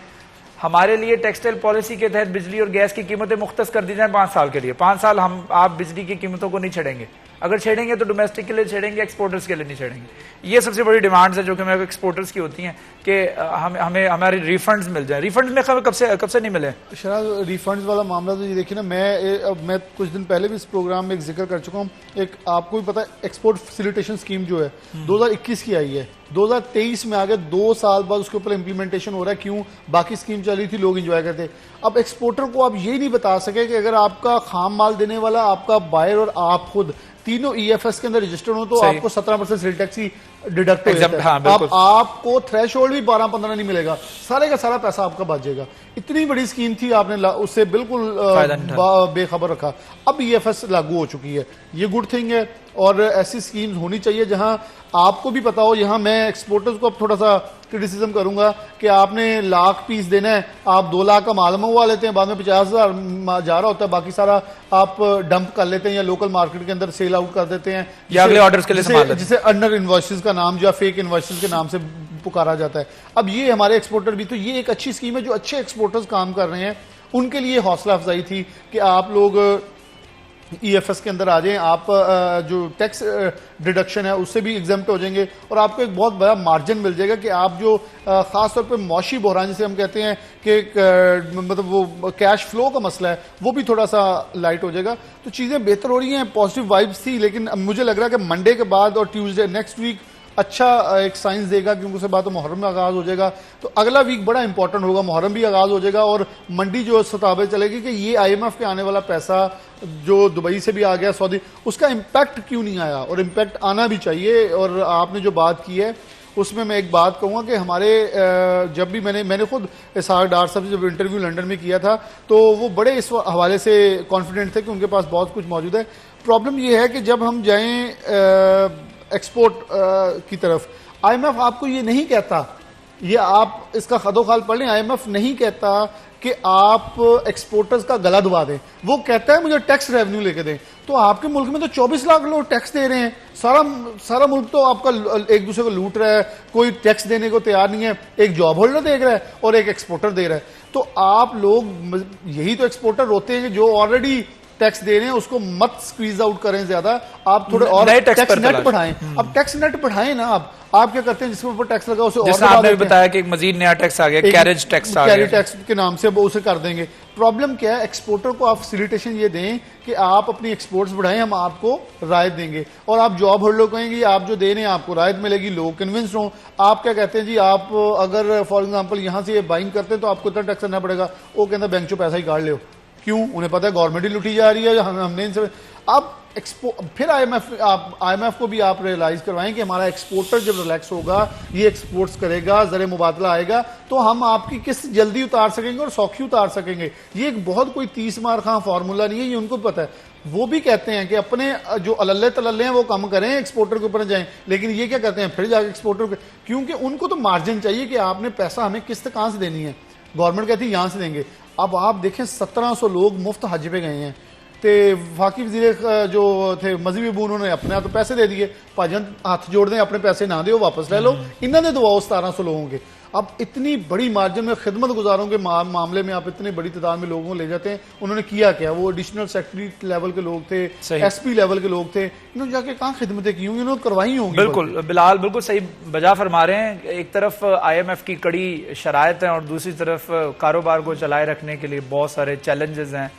S1: हमारे लिए टेक्सटाइल पॉलिसी के तहत बिजली और गैस की कीमतें मुख्तस कर दी जाएं 5 साल के लिए। 5 साल आप बिजली की कीमतों को नहीं छेड़ेंगे, अगर छेड़ेंगे तो डोमेस्टिक के लिए छेड़ेंगे, एक्सपोर्टर्स के लिए नहीं छेड़ेंगे। ये सबसे बड़ी डिमांड्स है जो कि मेरे एक्सपोर्टर्स की होती हैं कि हमें हमारे रिफंड्स मिल जाए। रिफंड्स में कब से नहीं मिले?
S5: शराज, रिफंड्स वाला मामला तो ये देखिए ना, मैं कुछ दिन पहले भी इस प्रोग्राम में एक जिक्र कर चुका हूँ। एक आपको भी पता है एक्सपोर्ट फैसिलिटेशन स्कीम जो है 2021 की आई है, 2023 में आ गया, 2 साल बाद उसके ऊपर इंप्लीमेंटेशन हो रहा है। क्यों? बाकी स्कीम चली थी, लोग एंजॉय करते। अब एक्सपोर्टर को आप ये नहीं बता सके कि अगर आपका खाम माल देने वाला, आपका बायर और आप खुद तीनों ईएफएस के अंदर रजिस्टर्ड हो तो आपको 17% सेल टैक्स ही डिडक्ट हो जाता है।
S1: हाँ,
S5: अब आपको थ्रेशोल्ड भी 12-15 नहीं मिलेगा, सारे का सारा पैसा आपका बच जाएगा। इतनी बड़ी स्कीम थी, आपने उससे बिल्कुल बेखबर रखा। अब ईएफएस लागू हो चुकी है, ये गुड थिंग है और ऐसी स्कीम्स होनी चाहिए जहां आपको भी पता हो। यहां मैं एक्सपोर्टर्स को अब थोड़ा सा क्रिटिसिज्म करूंगा कि आपने 1 लाख पीस देना है, आप 2 लाख का माल मंगवा लेते हैं, बाद में 50,000 जा रहा होता है, बाकी सारा आप डंप कर लेते हैं या लोकल मार्केट के अंदर सेल आउट कर देते हैं,
S1: या अगले ऑर्डर्स के लिए
S5: जिसे अंडर इनवॉइसेस का नाम या फेक इनवॉइसेस के नाम से पुकारा जाता है। अब ये हमारे एक्सपोर्टर भी, तो ये एक अच्छी स्कीम है, जो अच्छे एक्सपोर्टर्स काम कर रहे हैं उनके लिए हौसला अफजाई थी कि आप लोग ईएफएस के अंदर आ जाएं, आप जो टैक्स डिडक्शन है उससे भी एग्जाम्प्ट हो जाएंगे और आपको एक बहुत बड़ा मार्जिन मिल जाएगा कि आप जो खास तौर पे मौशी बहरान जिसे हम कहते हैं कि मतलब वो कैश फ्लो का मसला है, वो भी थोड़ा सा लाइट हो जाएगा। तो चीजें बेहतर हो रही हैं, पॉजिटिव वाइब्स थी। लेकिन मुझे लग रहा है कि मंडे के बाद और ट्यूसडे नेक्स्ट वीक अच्छा एक साइंस देगा, क्योंकि उसके बाद तो मुहर्रम में आगाज हो जाएगा, तो अगला वीक बड़ा इंपॉर्टेंट होगा। मुहर्रम भी आगाज हो जाएगा और मंडी जो सताबे चलेगी कि ये आईएमएफ के आने वाला पैसा जो दुबई से भी आ गया, सऊदी, उसका इम्पैक्ट क्यों नहीं आया, और इम्पैक्ट आना भी चाहिए। और आपने जो बात की है उसमें मैं एक बात कहूँगा कि हमारे जब भी मैंने खुद इसहाक डार साहब से जब इंटरव्यू लंदन में किया था तो वो बड़े इस हवाले से कॉन्फिडेंट थे कि उनके पास बहुत कुछ मौजूद है। प्रॉब्लम ये है कि जब हम जाएं एक्सपोर्ट की तरफ, आईएमएफ आपको ये नहीं कहता, ये आप इसका खदोखाल पढ़ लें, आईएमएफ नहीं कहता कि आप एक्सपोर्टर्स का गला दबा दें, वो कहता है मुझे टैक्स रेवेन्यू लेके दें। तो आपके मुल्क में तो 24 लाख लोग टैक्स दे रहे हैं, सारा मुल्क तो आपका एक दूसरे को लूट रहा है, कोई टैक्स देने को तैयार नहीं है, एक जॉब होल्डर देख रहा है और एक एक्सपोर्टर दे रहा है। तो आप लोग, यही तो एक्सपोर्टर होते हैं कि जो ऑलरेडी टैक्स दे रहे हैं उसको मत स्क्वीज आउट करें ज्यादा, आप थोड़े और टैक्स नेट बढ़ाएं। अब टैक्स नेट बढ़ाएं ना, आप क्या करते हैं जिसके ऊपर टैक्स लगा उसे और
S1: आपने बताया कि मजीद नया टैक्स आ गया, कैरेज टैक्स आ गया,
S5: कैरेज टैक्स के नाम से वो उसे कर देंगे। प्रॉब्लम क्या है, एक्सपोर्टर को आप फैसिलिटेशन ये दें कि आप अपनी एक्सपोर्ट्स बढ़ाएं, हम आपको रायत देंगे, और आप जॉब होल्डर कहेंगे आप जो दे रहे हैं आपको रायत मिलेगी, लोग कन्विंस हो। आप क्या कहते हैं जी, आप अगर फॉर एग्जाम्पल यहां से बाइंग करते हैं तो आपको इतना टैक्स करना पड़ेगा, वो कहता है बैंक से पैसा ही काट लो। क्यों? उन्हें पता है गवर्नमेंट ही लुटी जा रही है, हमने इनसे। अब फिर आईएमएफ को भी आप रियलाइज करवाएं कि हमारा एक्सपोर्टर जब रिलैक्स होगा, ये एक्सपोर्ट्स करेगा, ज़र मुबादला आएगा, तो हम आपकी किस्त जल्दी उतार सकेंगे और सौखी उतार सकेंगे। ये एक बहुत कोई 30 मार खां फार्मूला नहीं है, ये उनको पता है। वो भी कहते हैं कि अपने जो अल्ले तल्ले हैं वो कम करें, एक्सपोर्टर के ऊपर जाएं, लेकिन ये क्या करते हैं फिर जाके एक्सपोर्टर के, क्योंकि उनको तो मार्जिन चाहिए कि आपने पैसा हमें किस्त कहां से देनी है, गवर्नमेंट कहती है यहां से देंगे। अब आप देखें 1700 लोग मुफ्त हज पे गए हैं, ते वाकई वजीर जो थे मजीब अबू, उन्होंने अपने तो पैसे दे दिए, भाजन हाथ जोड़ दें, अपने पैसे ना दो वापस ले लो, इन्होंने दबाओ 1700 लोगों के। अब इतनी बड़ी मार्जिन में खिदमत गुजारों के मामले में आप इतनी बड़ी तादाद में लोगों को ले जाते हैं। उन्होंने किया क्या, वो एडिशनल सेक्रेटरी लेवल के लोग थे, एसपी लेवल के लोग थे, इन्होंने जाके कहाँ खिदमतें की होंगी, उन्होंने करवाई होंगी।
S1: बिल्कुल बिलाल, बिल्कुल सही बजा फरमा रहे हैं। एक तरफ आईएमएफ की कड़ी शराइत है और दूसरी तरफ कारोबार को चलाए रखने के लिए बहुत सारे चैलेंजेस हैं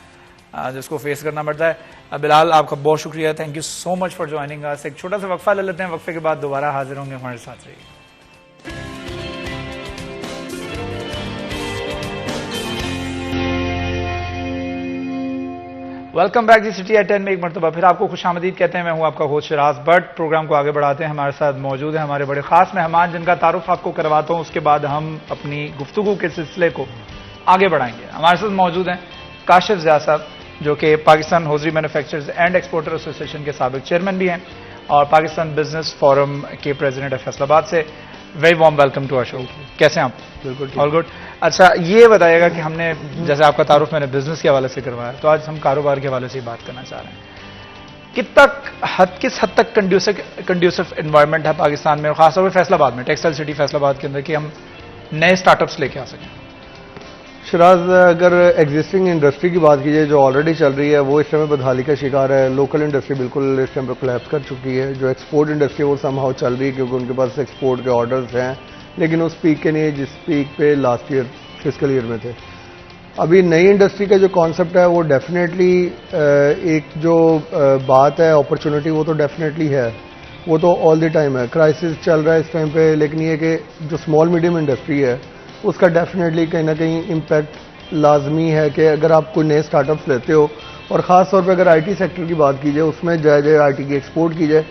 S1: जिसको फेस करना पड़ता है। बिलाल, आपका बहुत शुक्रिया, thank you so much for joining अस। एक छोटा सा वक्फा ले लेते हैं, वक्फे के बाद दोबारा हाजिर होंगे, हमारे साथ रहिए। वेलकम बैक जी सिटी एट 10 में एक मरतबा फिर आपको खुशामदीद कहते हैं। मैं हूं आपका होस्ट शराज भट्ट। प्रोग्राम को आगे बढ़ाते हैं, हमारे साथ मौजूद है हमारे बड़े खास मेहमान जिनका तारुफ आपको करवाता हूं, उसके बाद हम अपनी गुफ्तगू के सिलसिले को आगे बढ़ाएंगे। हमारे साथ मौजूद हैं काशिफ ज़िया साहब, जो कि Pakistan hosiery manufacturers and exporter association के साबिक चेयरमैन भी हैं, और पाकिस्तान बिजनेस फोरम के प्रेसिडेंट है फैसलाबाद से। Very warm welcome to our show. कैसे हैं आप?
S3: बिल्कुल
S1: ऑल गुड। अच्छा, ये बताइएगा कि हमने जैसे आपका तारुफ मैंने बिजनेस के हवाले से करवाया, तो आज हम कारोबार के हवाले से ही बात करना चाह रहे हैं। किस हद तक कंड्यूसिव एनवायरनमेंट है पाकिस्तान में, और खासतौर पर फैसलाबाद में, टेक्सटाइल सिटी फैसलाबाद के अंदर, कि हम नए स्टार्टअप्स लेके आ सकें?
S6: शराज, अगर एग्जिस्टिंग इंडस्ट्री की बात कीजिए जो ऑलरेडी चल रही है, वो इस टाइम बदहाली का शिकार है। लोकल इंडस्ट्री बिल्कुल इस टाइम पर कोलैप्स कर चुकी है। जो एक्सपोर्ट इंडस्ट्री वो समहाउ चल रही है क्योंकि उनके पास एक्सपोर्ट के ऑर्डर्स हैं, लेकिन उस पीक के नहीं जिस पीक पे लास्ट ईयर फिस्कल ईयर में थे। अभी नई इंडस्ट्री का जो कॉन्सेप्ट है वो डेफिनेटली एक जो बात है अपॉर्चुनिटी, वो तो डेफिनेटली है, वो तो ऑल द टाइम है। क्राइसिस चल रहा है इस टाइम पे, लेकिन ये कि जो स्मॉल मीडियम इंडस्ट्री है उसका डेफिनेटली कहीं ना कहीं इम्पैक्ट लाजमी है कि अगर आप कोई नए स्टार्टअप्स लेते हो, और ख़ास तौर पे अगर आईटी सेक्टर की बात की जाए, उसमें जाए आईटी की एक्सपोर्ट की जाए,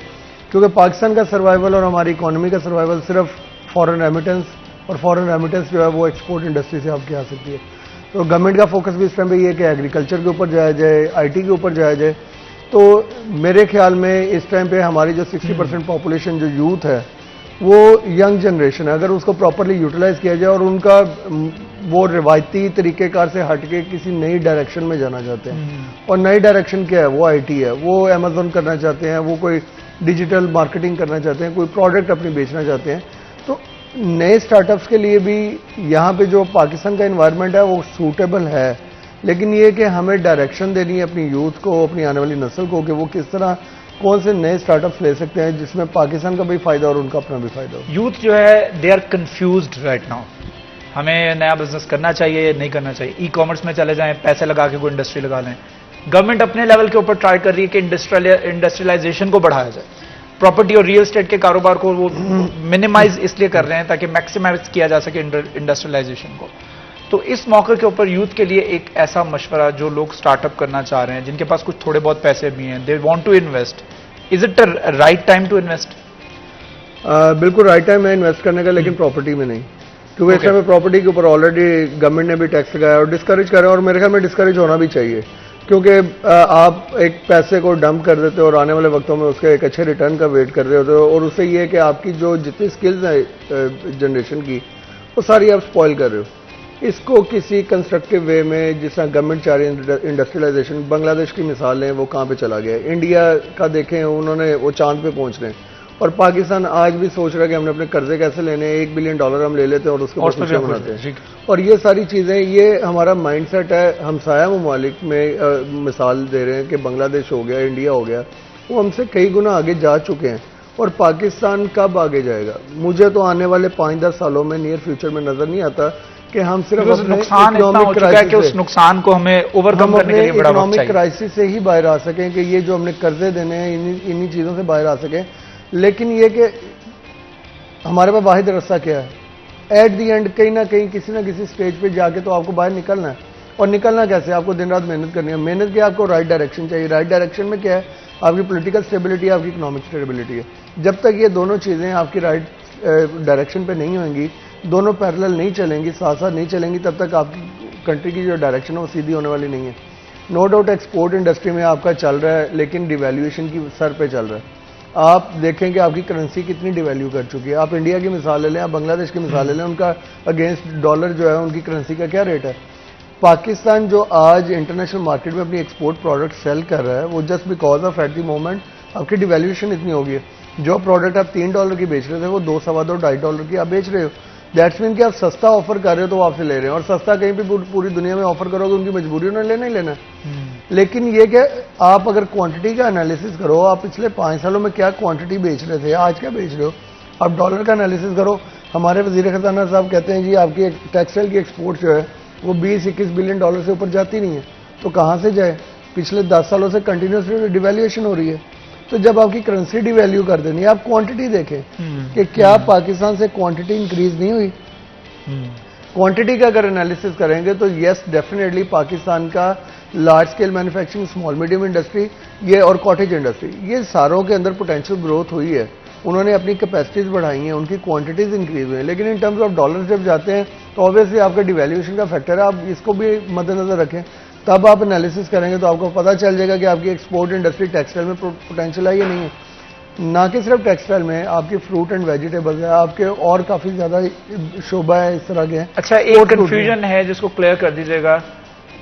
S6: क्योंकि पाकिस्तान का सर्वाइवल और हमारी इकोनॉमी का सर्वाइवल सिर्फ फॉरेन रेमिटेंस, और फॉरेन रेमिटेंस जो है वो एक्सपोर्ट इंडस्ट्री से आपकी आ सकती है। तो गवर्नमेंट का फोकस भी इस टाइम पे ये है कि एग्रीकल्चर के ऊपर जाया जाए, आईटी के ऊपर जाया जाए। तो मेरे ख्याल में इस टाइम पे हमारी जो 60% पॉपुलेशन जो यूथ है वो यंग जनरेशन है, अगर उसको प्रॉपरली यूटिलाइज किया जाए और उनका वो रिवायती तरीक़ेकार से हट के किसी नई डायरेक्शन में जाना चाहते हैं, और नई डायरेक्शन क्या है, वो आईटी है, वो अमेजोन करना चाहते हैं, वो कोई डिजिटल मार्केटिंग करना चाहते हैं, कोई प्रोडक्ट अपनी बेचना चाहते हैं, तो नए स्टार्टअप्स के लिए भी यहाँ पे जो पाकिस्तान का एनवायरनमेंट है वो सूटेबल है। लेकिन ये कि हमें डायरेक्शन देनी है अपनी यूथ को, अपनी आने वाली नस्ल को, कि वो किस तरह कौन से नए स्टार्टअप्स ले सकते हैं जिसमें पाकिस्तान का भी फायदा और उनका अपना भी फायदा हो।
S1: यूथ जो है they are confused right now. हमें नया बिजनेस करना चाहिए, नहीं करना चाहिए, ई कॉमर्स में चले जाएं, पैसे लगा के कोई इंडस्ट्री लगा लें। गवर्नमेंट अपने लेवल के ऊपर ट्राई कर रही है कि इंडस्ट्रियलाइजेशन को बढ़ाया जाए, प्रॉपर्टी और रियल एस्टेट के कारोबार को वो मिनिमाइज इसलिए कर रहे हैं ताकि मैक्सिमाइज किया जा सके इंडस्ट्रियलाइजेशन को। तो इस मौके के ऊपर यूथ के लिए एक ऐसा मशवरा, जो लोग स्टार्टअप करना चाह रहे हैं, जिनके पास कुछ थोड़े बहुत पैसे भी हैं, they want to invest, is it right time to invest?
S6: बिल्कुल राइट टाइम है इन्वेस्ट करने का, लेकिन प्रॉपर्टी में नहीं, क्योंकि इस टाइम प्रॉपर्टी के ऊपर ऑलरेडी गवर्नमेंट ने भी टैक्स लगाया और डिस्करेज कर रहे हैं, और मेरे ख्याल में डिस्करेज होना भी चाहिए, क्योंकि आप एक पैसे को डंप कर देते हो और आने वाले वक्तों में उसके एक अच्छे रिटर्न का वेट कर रहे होते हो, और उससे ये है कि आपकी जो जितनी स्किल्स हैं जनरेशन की, वो सारी आप स्पॉइल कर रहे हो। इसको किसी कंस्ट्रक्टिव वे में, जिस तरह गवर्नमेंट चाह रही है इंडस्ट्रियलाइजेशन, बांग्लादेश की मिसाल है, वो कहाँ पे चला गया, इंडिया का देखें उन्होंने वो चांद पे पहुंच रहे हैं, और पाकिस्तान आज भी सोच रहा है कि हमने अपने कर्जे कैसे लेने हैं, $1 बिलियन हम ले लेते हैं और उसके बाद बनाते हैं। और ये सारी चीज़ें, ये हमारा माइंडसेट है। हमसाया ममालिक में मिसाल दे रहे हैं कि बांग्लादेश हो गया, इंडिया हो गया, वो हमसे कई गुना आगे जा चुके हैं, और पाकिस्तान कब आगे जाएगा मुझे तो आने वाले 5-10 सालों में नियर फ्यूचर में नजर नहीं आता कि हम सिर्फ
S1: नुकसान इतना हो चुका है कि उस नुकसान को हमें ओवरकम करने के लिए बड़ा वक्त चाहिए।
S6: इकोनॉमिक क्राइसिस से ही बाहर आ सकें, कि ये जो हमने कर्जे देने हैं इन्हीं चीज़ों से बाहर आ सकें। लेकिन ये कि हमारे पास वाहिद रास्ता क्या है, एट दी एंड कहीं ना कहीं किसी ना किसी स्टेज पे जाके तो आपको बाहर निकलना है, और निकलना कैसे, आपको दिन रात मेहनत करनी है। मेहनत की आपको राइट डायरेक्शन चाहिए। राइट डायरेक्शन में क्या है, आपकी पॉलिटिकल स्टेबिलिटी, आपकी इकोनॉमिक स्टेबिलिटी है। जब तक ये दोनों चीज़ें आपकी राइट डायरेक्शन पे नहीं होंगी, दोनों पैरेलल नहीं चलेंगी, साथ साथ नहीं चलेंगी, तब तक आपकी कंट्री की जो डायरेक्शन है वो सीधी होने वाली नहीं है। नो डाउट एक्सपोर्ट इंडस्ट्री में आपका चल रहा है, लेकिन डिवैल्यूएशन की सर पे चल रहा है। आप देखें कि आपकी करेंसी कितनी डिवैल्यू कर चुकी है। आप इंडिया की मिसाल ले लें, आप बांग्लादेश की मिसाल ले लें, उनका अगेंस्ट डॉलर जो है उनकी करेंसी का क्या रेट है। पाकिस्तान जो आज इंटरनेशनल मार्केट में अपनी एक्सपोर्ट प्रोडक्ट सेल कर रहा है, वो just because of at the moment आपकी डिवैल्यूएशन इतनी हो गई है। जो प्रोडक्ट आप $3 की बेच रहे थे, वो $2, $2.25, $2.5 की आप बेच रहे हो। दैट्स मीन कि आप सस्ता ऑफर कर रहे हो तो वो आपसे ले रहे हैं, और सस्ता कहीं भी पूरी दुनिया में ऑफर करोगे, उनकी मजबूरी उन्होंने लेना ही लेना। लेकिन ये कि आप अगर क्वांटिटी का एनालिसिस करो, आप पिछले 5 सालों में क्या क्वांटिटी बेच रहे थे, आज क्या बेच रहे हो, आप डॉलर का एनालिसिस करो। हमारे वजीर खजाना साहब कहते हैं जी आपकी टेक्सटाइल की एक्सपोर्ट जो है वो $20-21 बिलियन से ऊपर जाती नहीं है, तो कहाँ से जाए। पिछले 10 सालों से कंटिन्यूसली डिवैल्यूएशन हो रही है। तो जब आपकी करेंसी डिवैल्यू कर देनी है, आप क्वांटिटी देखें कि क्या पाकिस्तान से क्वांटिटी इंक्रीज नहीं हुई। क्वांटिटी का अगर एनालिसिस करेंगे तो यस डेफिनेटली पाकिस्तान का large scale manufacturing, small medium industry ये और कॉटेज इंडस्ट्री, ये सारों के अंदर पोटेंशियल ग्रोथ हुई है। उन्होंने अपनी कैपेसिटीज बढ़ाई हैं, उनकी क्वांटिटीज इंक्रीज हुई हैं। लेकिन इन टर्म्स ऑफ डॉलर जब जाते हैं तो ऑब्वियसली आपका डिवैल्यूएशन का फैक्टर है, आप इसको भी मद्देनजर रखें, तब आप एनालिसिस करेंगे तो आपको पता चल जाएगा कि आपकी एक्सपोर्ट इंडस्ट्री टेक्सटाइल में पोटेंशियल है या नहीं है। ना कि सिर्फ टेक्सटाइल में, आपकी फ्रूट एंड वेजिटेबल्स है, आपके और काफ़ी ज़्यादा शोबा है इस तरह के हैं।
S1: अच्छा, एक कंफ्यूजन है जिसको क्लियर कर दीजिएगा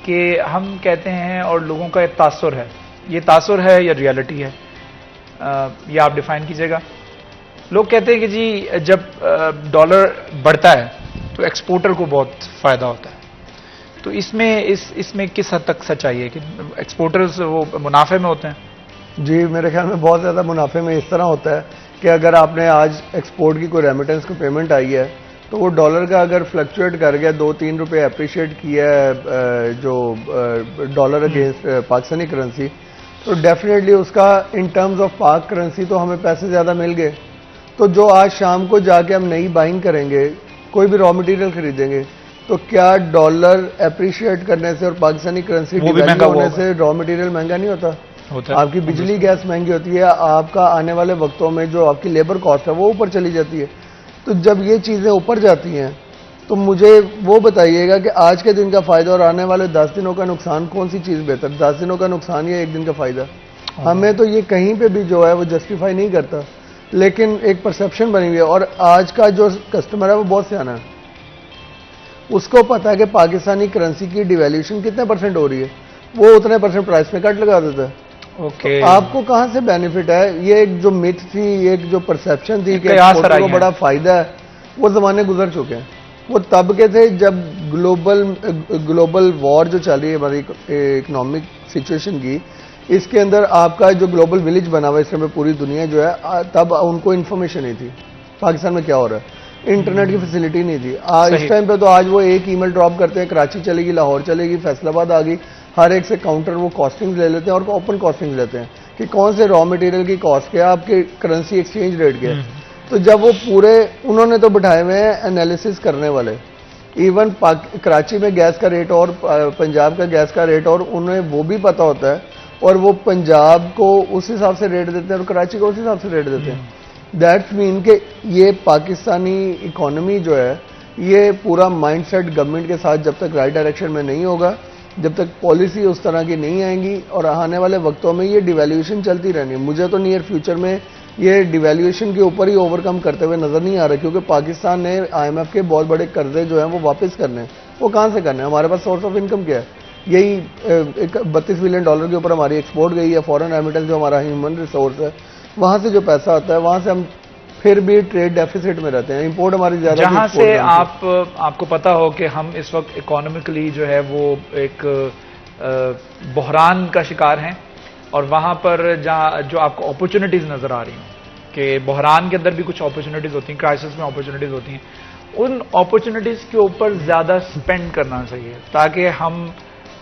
S1: कि हम कहते हैं और लोगों का एक तासुर है, ये तासुर है या रियलिटी है, ये आप डिफाइन कीजिएगा। लोग कहते हैं कि जी जब डॉलर बढ़ता है तो एक्सपोर्टर को बहुत फायदा होता है, तो इसमें किस हद तक सच्चाई है कि एक्सपोर्टर्स वो मुनाफे में होते हैं?
S6: जी, मेरे ख्याल में बहुत ज़्यादा मुनाफे में इस तरह होता है कि अगर आपने आज एक्सपोर्ट की कोई रेमिटेंस को पेमेंट आई है तो वो डॉलर का अगर फ्लक्चुएट कर गया, 2-3 रुपए अप्रिशिएट किया है जो डॉलर अगेंस्ट पाकिस्तानी करेंसी, तो डेफिनेटली उसका इन टर्म्स ऑफ पाक करेंसी तो हमें पैसे ज़्यादा मिल गए। तो जो आज शाम को जाके हम नई बाइंग करेंगे, कोई भी रॉ मटेरियल खरीदेंगे, तो क्या डॉलर अप्रिशिएट करने से और पाकिस्तानी करेंसी डिवैल्यू होने से रॉ मटेरियल महंगा नहीं होता? आपकी बिजली गैस महंगी होती है, आपका आने वाले वक्तों में जो आपकी लेबर कॉस्ट है वो ऊपर चली जाती है। तो जब ये चीज़ें ऊपर जाती हैं तो मुझे वो बताइएगा कि आज के दिन का फ़ायदा और आने वाले 10 दिनों का नुकसान कौन सी चीज़ बेहतर, 10 दिनों का नुकसान या 1 दिन का फ़ायदा? हमें तो ये कहीं पे भी जो है वो जस्टिफाई नहीं करता, लेकिन एक परसेप्शन बनी हुई है। और आज का जो कस्टमर है वो बहुत सियाना है, उसको पता है कि पाकिस्तानी करेंसी की डिवैल्यूएशन कितने % हो रही है, वो उतने % प्राइस में कट लगा देता है।
S1: ओके,
S6: तो आपको कहां से बेनिफिट है? ये एक जो मिथ थी, एक जो परसेप्शन थी कि एक्सपोर्टर को बड़ा फायदा है, वो जमाने गुजर चुके हैं। वो तब के थे जब ग्लोबल वॉर जो चल रही है हमारी इकोनॉमिक सिचुएशन की, इसके अंदर आपका जो ग्लोबल विलेज बना हुआ है इस समय पूरी दुनिया जो है, तब उनको इन्फॉर्मेशन नहीं थी पाकिस्तान में क्या हो रहा है, इंटरनेट की फैसिलिटी नहीं थी। आज इस टाइम पे तो आज वो एक ईमेल ड्रॉप करते हैं, कराची चलेगी, लाहौर चलेगी, फैसलाबाद आ गई, हर एक से काउंटर वो कॉस्टिंग ले लेते हैं और ओपन कॉस्टिंग लेते हैं कि कौन से रॉ मटेरियल की कॉस्ट क्या है, आपके करेंसी एक्सचेंज रेट क्या है। तो जब वो पूरे उन्होंने तो बिठाए हुए हैं एनालिसिस करने वाले, इवन कराची में गैस का रेट और पंजाब का गैस का रेट, और उन्हें वो भी पता होता है और वो पंजाब को उस हिसाब से रेट देते हैं और कराची को उस हिसाब से रेट देते हैं। दैट्स मीन कि ये पाकिस्तानी इकोनॉमी जो है, ये पूरा माइंडसेट गवर्नमेंट के साथ जब तक राइट डायरेक्शन में नहीं होगा, जब तक पॉलिसी उस तरह की नहीं आएंगी, और आने वाले वक्तों में ये डिवैल्यूएशन चलती रहनी है। मुझे तो नियर फ्यूचर में ये डिवैल्यूएशन के ऊपर ही ओवरकम करते हुए नजर नहीं आ रहा, क्योंकि पाकिस्तान ने IMF के बहुत बड़े कर्जे जो हैं वो वापस करने हैं। वो कहाँ से करने हैं? हमारे पास सोर्स ऑफ इनकम क्या है? यही $32 बिलियन के ऊपर हमारी एक्सपोर्ट गई है, फॉरेन रेमिटेंस जो हमारा ह्यूमन रिसोर्स है, वहाँ से जो पैसा आता है वहाँ से हम फिर भी ट्रेड डेफिसिट में रहते हैं, इंपोर्ट हमारी ज्यादा।
S1: जहां से आपको पता हो कि हम इस वक्त इकोनॉमिकली जो है वो एक बहरान का शिकार हैं, और वहां पर जहां जो आपको अपॉर्चुनिटीज नजर आ रही हैं कि बहरान के अंदर भी कुछ अपॉर्चुनिटीज होती हैं, क्राइसिस में अपॉर्चुनिटीज होती हैं, उन अपॉर्चुनिटीज के ऊपर ज्यादा स्पेंड करना चाहिए ताकि हम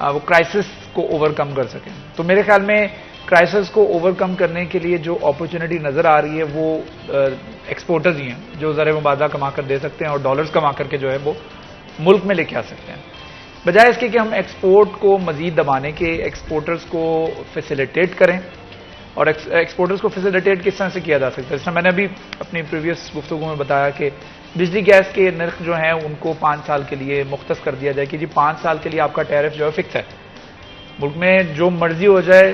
S1: वो क्राइसिस को ओवरकम कर सकें। तो मेरे ख्याल में क्राइसिस को ओवरकम करने के लिए जो अपॉर्चुनिटी नजर आ रही है वो एक्सपोर्टर्स ही हैं जो ज़र मुबादला कमा कर दे सकते हैं और डॉलर्स कमा करके जो है वो मुल्क में लेके आ सकते हैं, बजाय इसके कि हम एक्सपोर्ट को मजीद दबाने के एक्सपोर्टर्स को फैसिलिटेट करें। और एक्सपोर्टर्स को फैसिलिटेट किस तरह से किया जा सकता है? जैसे मैंने अभी अपनी प्रीवियस गुफ्तगू में बताया कि बिजली गैस के नर्ख जो हैं उनको 5 साल के लिए मुख्तस कर दिया जाए कि जी 5 साल के लिए आपका टैरिफ जो है फिक्स है, मुल्क में जो मर्जी हो जाए,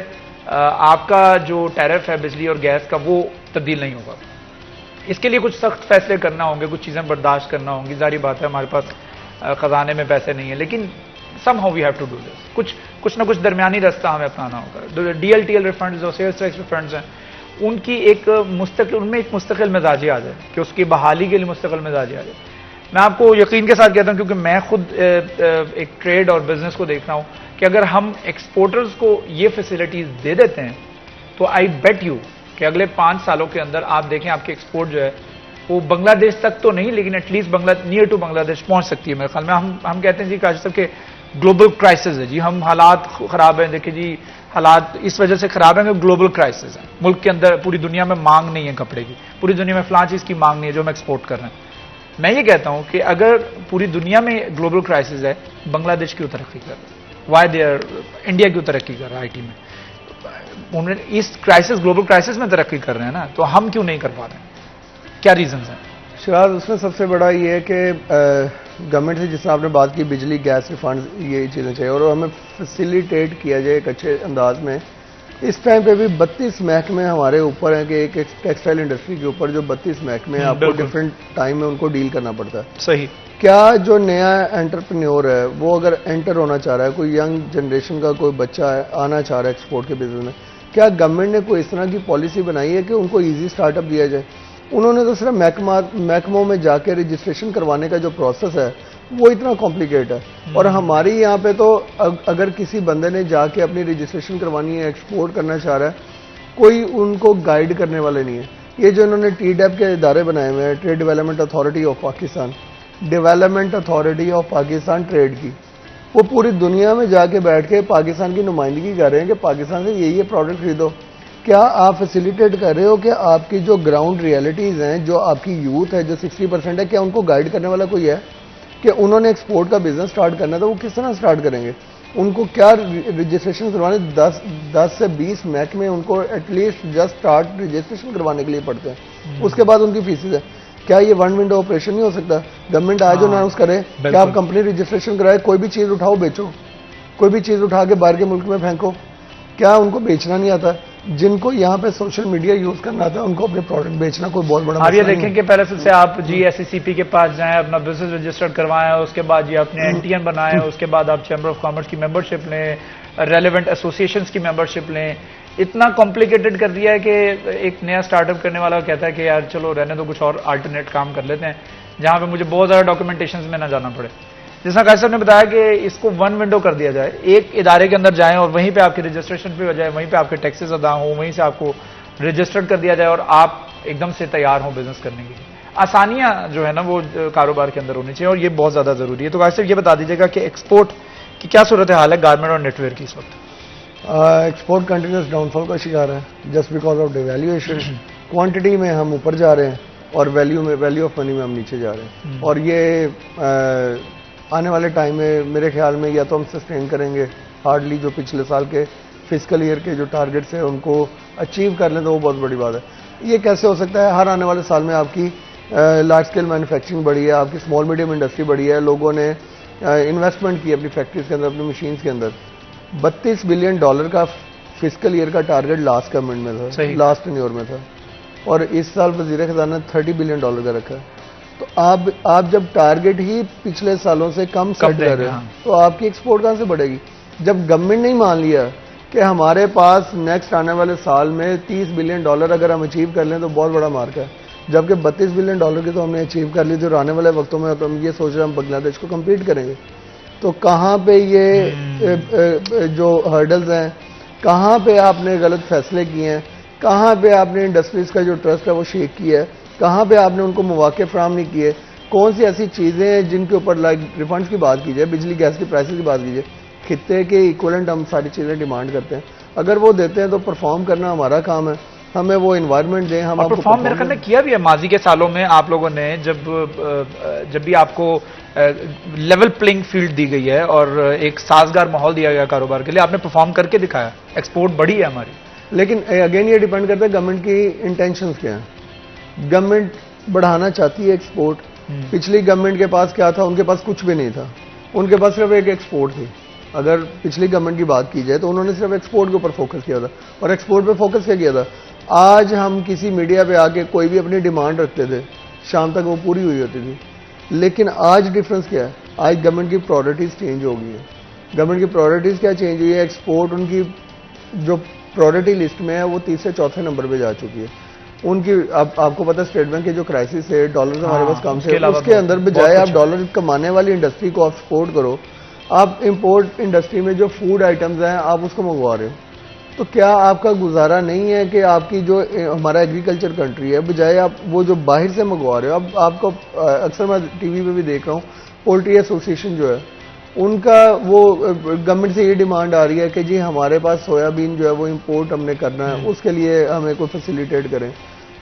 S1: आपका जो टैरिफ है बिजली और गैस का वो तब्दील नहीं होगा। इसके लिए कुछ सख्त फैसले करना होंगे, कुछ चीज़ें बर्दाश्त करना होंगी। जारी बात है हमारे पास खजाने में पैसे नहीं है, लेकिन somehow we have to do this। कुछ ना कुछ दरमियानी रास्ता हमें अपनाना होगा। DLTL रिफंड्स जो सेल्स टैक्स रिफंड्स हैं उनकी उनमें एक मुस्तकिल मिजाजी आ जाए कि उसकी बहाली के लिए मुस्तकिल मिजाजी आ जाए। मैं आपको यकीन के साथ कहता हूं क्योंकि मैं खुद एक ट्रेड और बिजनेस को देख रहा हूं कि अगर हम एक्सपोर्टर्स को ये फैसिलिटीज दे देते हैं तो आई बेट यू कि अगले 5 सालों के अंदर आप देखें आपकी एक्सपोर्ट जो है वो बांग्लादेश तक तो नहीं, लेकिन एटलीस्ट नियर टू बांग्लादेश पहुंच सकती है। मेरे ख्याल में हम कहते हैं जी काशिफ साहब के ग्लोबल क्राइसिस है जी, हम हालात खराब हैं, देखिए जी हालात इस वजह से खराब है कि ग्लोबल क्राइसिस है। मुल्क के अंदर पूरी दुनिया में मांग नहीं है कपड़े की, पूरी दुनिया में फलां चीज की मांग नहीं है जो हम एक्सपोर्ट कर रहे हैं। मैं ये कहता हूं कि अगर पूरी दुनिया में ग्लोबल क्राइसिस है, बांग्लादेश क्यों तरक्की कर रहा है? वाई देयर इंडिया क्यों तरक्की कर रहा है IT में? उन्होंने इस क्राइसिस ग्लोबल क्राइसिस में तरक्की कर रहे हैं ना, तो हम क्यों नहीं कर पा रहे हैं? क्या रीजन है?
S6: शायद उसमें सबसे बड़ा ये है कि गवर्नमेंट से जिस आपने बात की बिजली गैस रिफंड ये चीज़ें चाहिए और हमें फैसिलिटेट किया जाए एक अच्छे अंदाज में इस टाइम पे भी 32 महकमे हमारे ऊपर हैं कि एक टेक्सटाइल इंडस्ट्री के ऊपर जो 32 महकमे हैं, आपको डिफरेंट टाइम में उनको डील करना पड़ता है।
S1: सही।
S6: क्या जो नया एंटरप्रेन्योर है वो अगर एंटर होना चाह रहा है, कोई यंग जनरेशन का कोई बच्चा है आना चाह रहा है एक्सपोर्ट के बिजनेस में, क्या गवर्नमेंट ने कोई इस तरह की पॉलिसी बनाई है कि उनको ईजी स्टार्टअप दिया जाए? उन्होंने तो सिर्फ महकमों में जाके रजिस्ट्रेशन करवाने का जो प्रोसेस है वो इतना कॉम्प्लिकेट है। और हमारी यहाँ पे तो अगर किसी बंदे ने जाके अपनी रजिस्ट्रेशन करवानी है, एक्सपोर्ट करना चाह रहा है, कोई उनको गाइड करने वाले नहीं है। ये जो इन्होंने TDEP के इदारे बनाए हुए हैं, trade development authority of Pakistan, development authority of Pakistan trade की, वो पूरी दुनिया में जाके बैठ के पाकिस्तान की नुमाइंदगी कर रहे हैं कि पाकिस्तान से ये प्रोडक्ट खरीदो। क्या आप फैसिलिटेट कर रहे हो कि आपकी जो ग्राउंड रियलिटीज़ हैं, जो आपकी यूथ है जो 60% है, क्या उनको गाइड करने वाला कोई है? कि उन्होंने एक्सपोर्ट का बिजनेस स्टार्ट करना था, वो किस तरह स्टार्ट करेंगे? उनको क्या रजिस्ट्रेशन करवाने 10 से 20 महकमे उनको एटलीस्ट जस्ट स्टार्ट रजिस्ट्रेशन करवाने के लिए पड़ते हैं। उसके बाद उनकी फीसेज है। क्या ये वन विंडो ऑपरेशन नहीं हो सकता? गवर्नमेंट आज अनाउंस करे कि आप कंपनी रजिस्ट्रेशन कराए, कोई भी चीज़ उठाओ बेचो, कोई भी चीज़ उठा के बाहर के मुल्क में फेंको। क्या उनको बेचना नहीं आता? जिनको यहाँ पे सोशल मीडिया यूज करना आता है उनको अपने प्रोडक्ट बेचना कोई बहुत बड़ा
S1: आप ये देखें कि पहले से आप GSECP के पास जाएं, अपना बिजनेस रजिस्टर्ड करवाएं, उसके बाद ये अपने NTN बनाएं, उसके बाद आप चैम्बर ऑफ कॉमर्स की मेंबरशिप लें, रेलेवेंट एसोसिएशंस की मेंबरशिप लें। इतना कॉम्प्लिकेटेड कर दिया है कि एक नया स्टार्टअप करने वाला कहता है कि यार चलो रहने दो, कुछ और अल्टरनेट काम कर लेते हैं जहां पे मुझे बहुत ज़्यादा डॉक्यूमेंटेशन में ना जाना पड़े। जिसना काजी साहब ने बताया कि इसको वन विंडो कर दिया जाए, एक इदारे के अंदर जाएं और वहीं पे आपकी रजिस्ट्रेशन भी हो जाए, वहीं पे आपके टैक्सेस अदा हो, वहीं से आपको रजिस्टर्ड कर दिया जाए और आप एकदम से तैयार हो बिजनेस करने के लिए। आसानियां जो है ना वो कारोबार के अंदर होनी चाहिए और ये बहुत ज़्यादा ज़रूरी है। तो काजी साहब ये बता दीजिएगा कि एक्सपोर्ट की क्या सूरत हाल है गारमेंट और नेटवेयर की इस वक्त?
S6: एक्सपोर्ट कंटिन्यूस डाउनफॉल का शिकार है just because of devaluation. Quantity में हम ऊपर जा रहे हैं और वैल्यू ऑफ मनी में हम नीचे जा रहे हैं। और ये आने वाले टाइम में मेरे ख्याल में या तो हम सस्टेन करेंगे, हार्डली जो पिछले साल के फिस्कल ईयर के जो टारगेट्स हैं उनको अचीव कर लें तो वो बहुत बड़ी बात है। ये कैसे हो सकता है? हर आने वाले साल में आपकी लार्ज स्केल मैन्युफैक्चरिंग बढ़ी है, आपकी स्मॉल मीडियम इंडस्ट्री बढ़ी है, लोगों ने इन्वेस्टमेंट की अपनी फैक्ट्रीज के अंदर, अपनी मशीन्स के अंदर। $32 बिलियन का फिस्कल ईयर का टारगेट लास्ट गवर्नमेंट में था, लास्ट टेन्योर में था, और इस साल वज़ीर ख़ज़ाना $30 बिलियन का रखा है। तो आप जब टारगेट ही पिछले सालों से कम सेट कर रहे हो तो आपकी एक्सपोर्ट कहाँ से बढ़ेगी? जब गवर्नमेंट ने मान लिया कि हमारे पास नेक्स्ट आने वाले साल में $30 बिलियन अगर हम अचीव कर लें तो बहुत बड़ा मार्क है, जबकि $32 बिलियन की तो हमने अचीव कर ली, जो आने वाले वक्तों में तो हम ये सोच रहे हैं हम बांग्लादेश को कम्पीट करेंगे। तो कहाँ पे ये जो हर्डल्स हैं, कहाँ पे आपने गलत फैसले किए हैं, कहाँ पे आपने इंडस्ट्रीज का जो ट्रस्ट है वो शेक किया है, कहाँ पे आपने उनको मौके फ्राहम नहीं किए, कौन सी ऐसी चीज़ें हैं जिनके ऊपर लाइक रिफंड्स की बात कीजिए, बिजली गैस की प्राइसेस की बात कीजिए, खित्ते के इक्वलेंट हम सारी चीज़ें डिमांड करते हैं। अगर वो देते हैं तो परफॉर्म करना हमारा काम है, हमें वो इन्वायरमेंट दें। हम
S1: परफॉर्म मेरे ख्याल में किया भी है माजी के सालों में आप लोगों ने, जब भी आपको लेवल प्लेइंग फील्ड दी गई है और एक साजगार माहौल दिया गया कारोबार के लिए, आपने परफॉर्म करके दिखाया, एक्सपोर्ट बढ़ी है हमारी।
S6: लेकिन अगेन ये डिपेंड करता है गवर्नमेंट की इंटेंशंस क्या है। गवर्नमेंट बढ़ाना चाहती है एक्सपोर्ट। पिछली गवर्नमेंट के पास क्या था? उनके पास कुछ भी नहीं था, उनके पास सिर्फ एक एक्सपोर्ट थी। अगर पिछली गवर्नमेंट की बात की जाए तो उन्होंने सिर्फ एक्सपोर्ट के ऊपर फोकस किया था। और एक्सपोर्ट पे फोकस क्या किया था? आज हम किसी मीडिया पे आके कोई भी अपनी डिमांड रखते थे, शाम तक वो पूरी हुई होती थी। लेकिन आज डिफरेंस क्या है? आज गवर्नमेंट की प्रायोरिटीज़ चेंज हो गई है। गवर्नमेंट की प्रायोरिटीज़ क्या चेंज हुई है? एक्सपोर्ट उनकी जो प्रायोरिटी लिस्ट में है वो 3 से 4थे नंबर पे जा चुकी है। उनकी आपको पता है स्टेट बैंक के जो क्राइसिस है, डॉलर हमारे पास कम से, उसके अंदर बजाय आप डॉलर कमाने वाली इंडस्ट्री को आप सपोर्ट करो, आप इंपोर्ट इंडस्ट्री में जो फूड आइटम्स हैं आप उसको मंगवा रहे हो। तो क्या आपका गुजारा नहीं है कि आपकी जो हमारा एग्रीकल्चर कंट्री है, बजाय आप वो जो बाहर से मंगवा रहे हो? अब आपको अक्सर मैं टीवी पे भी देख रहा हूँ, पोल्ट्री एसोसिएशन जो है उनका वो गवर्नमेंट से ये डिमांड आ रही है कि जी हमारे पास सोयाबीन जो है वो इंपोर्ट हमने करना है, उसके लिए हमें कोई फैसिलिटेट करें।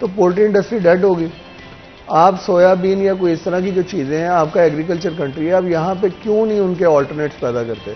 S6: तो पोल्ट्री इंडस्ट्री डेड होगी। आप सोयाबीन या कोई इस तरह की जो चीज़ें हैं, आपका एग्रीकल्चर कंट्री है, आप यहाँ पे क्यों नहीं उनके ऑल्टरनेट्स पैदा करते?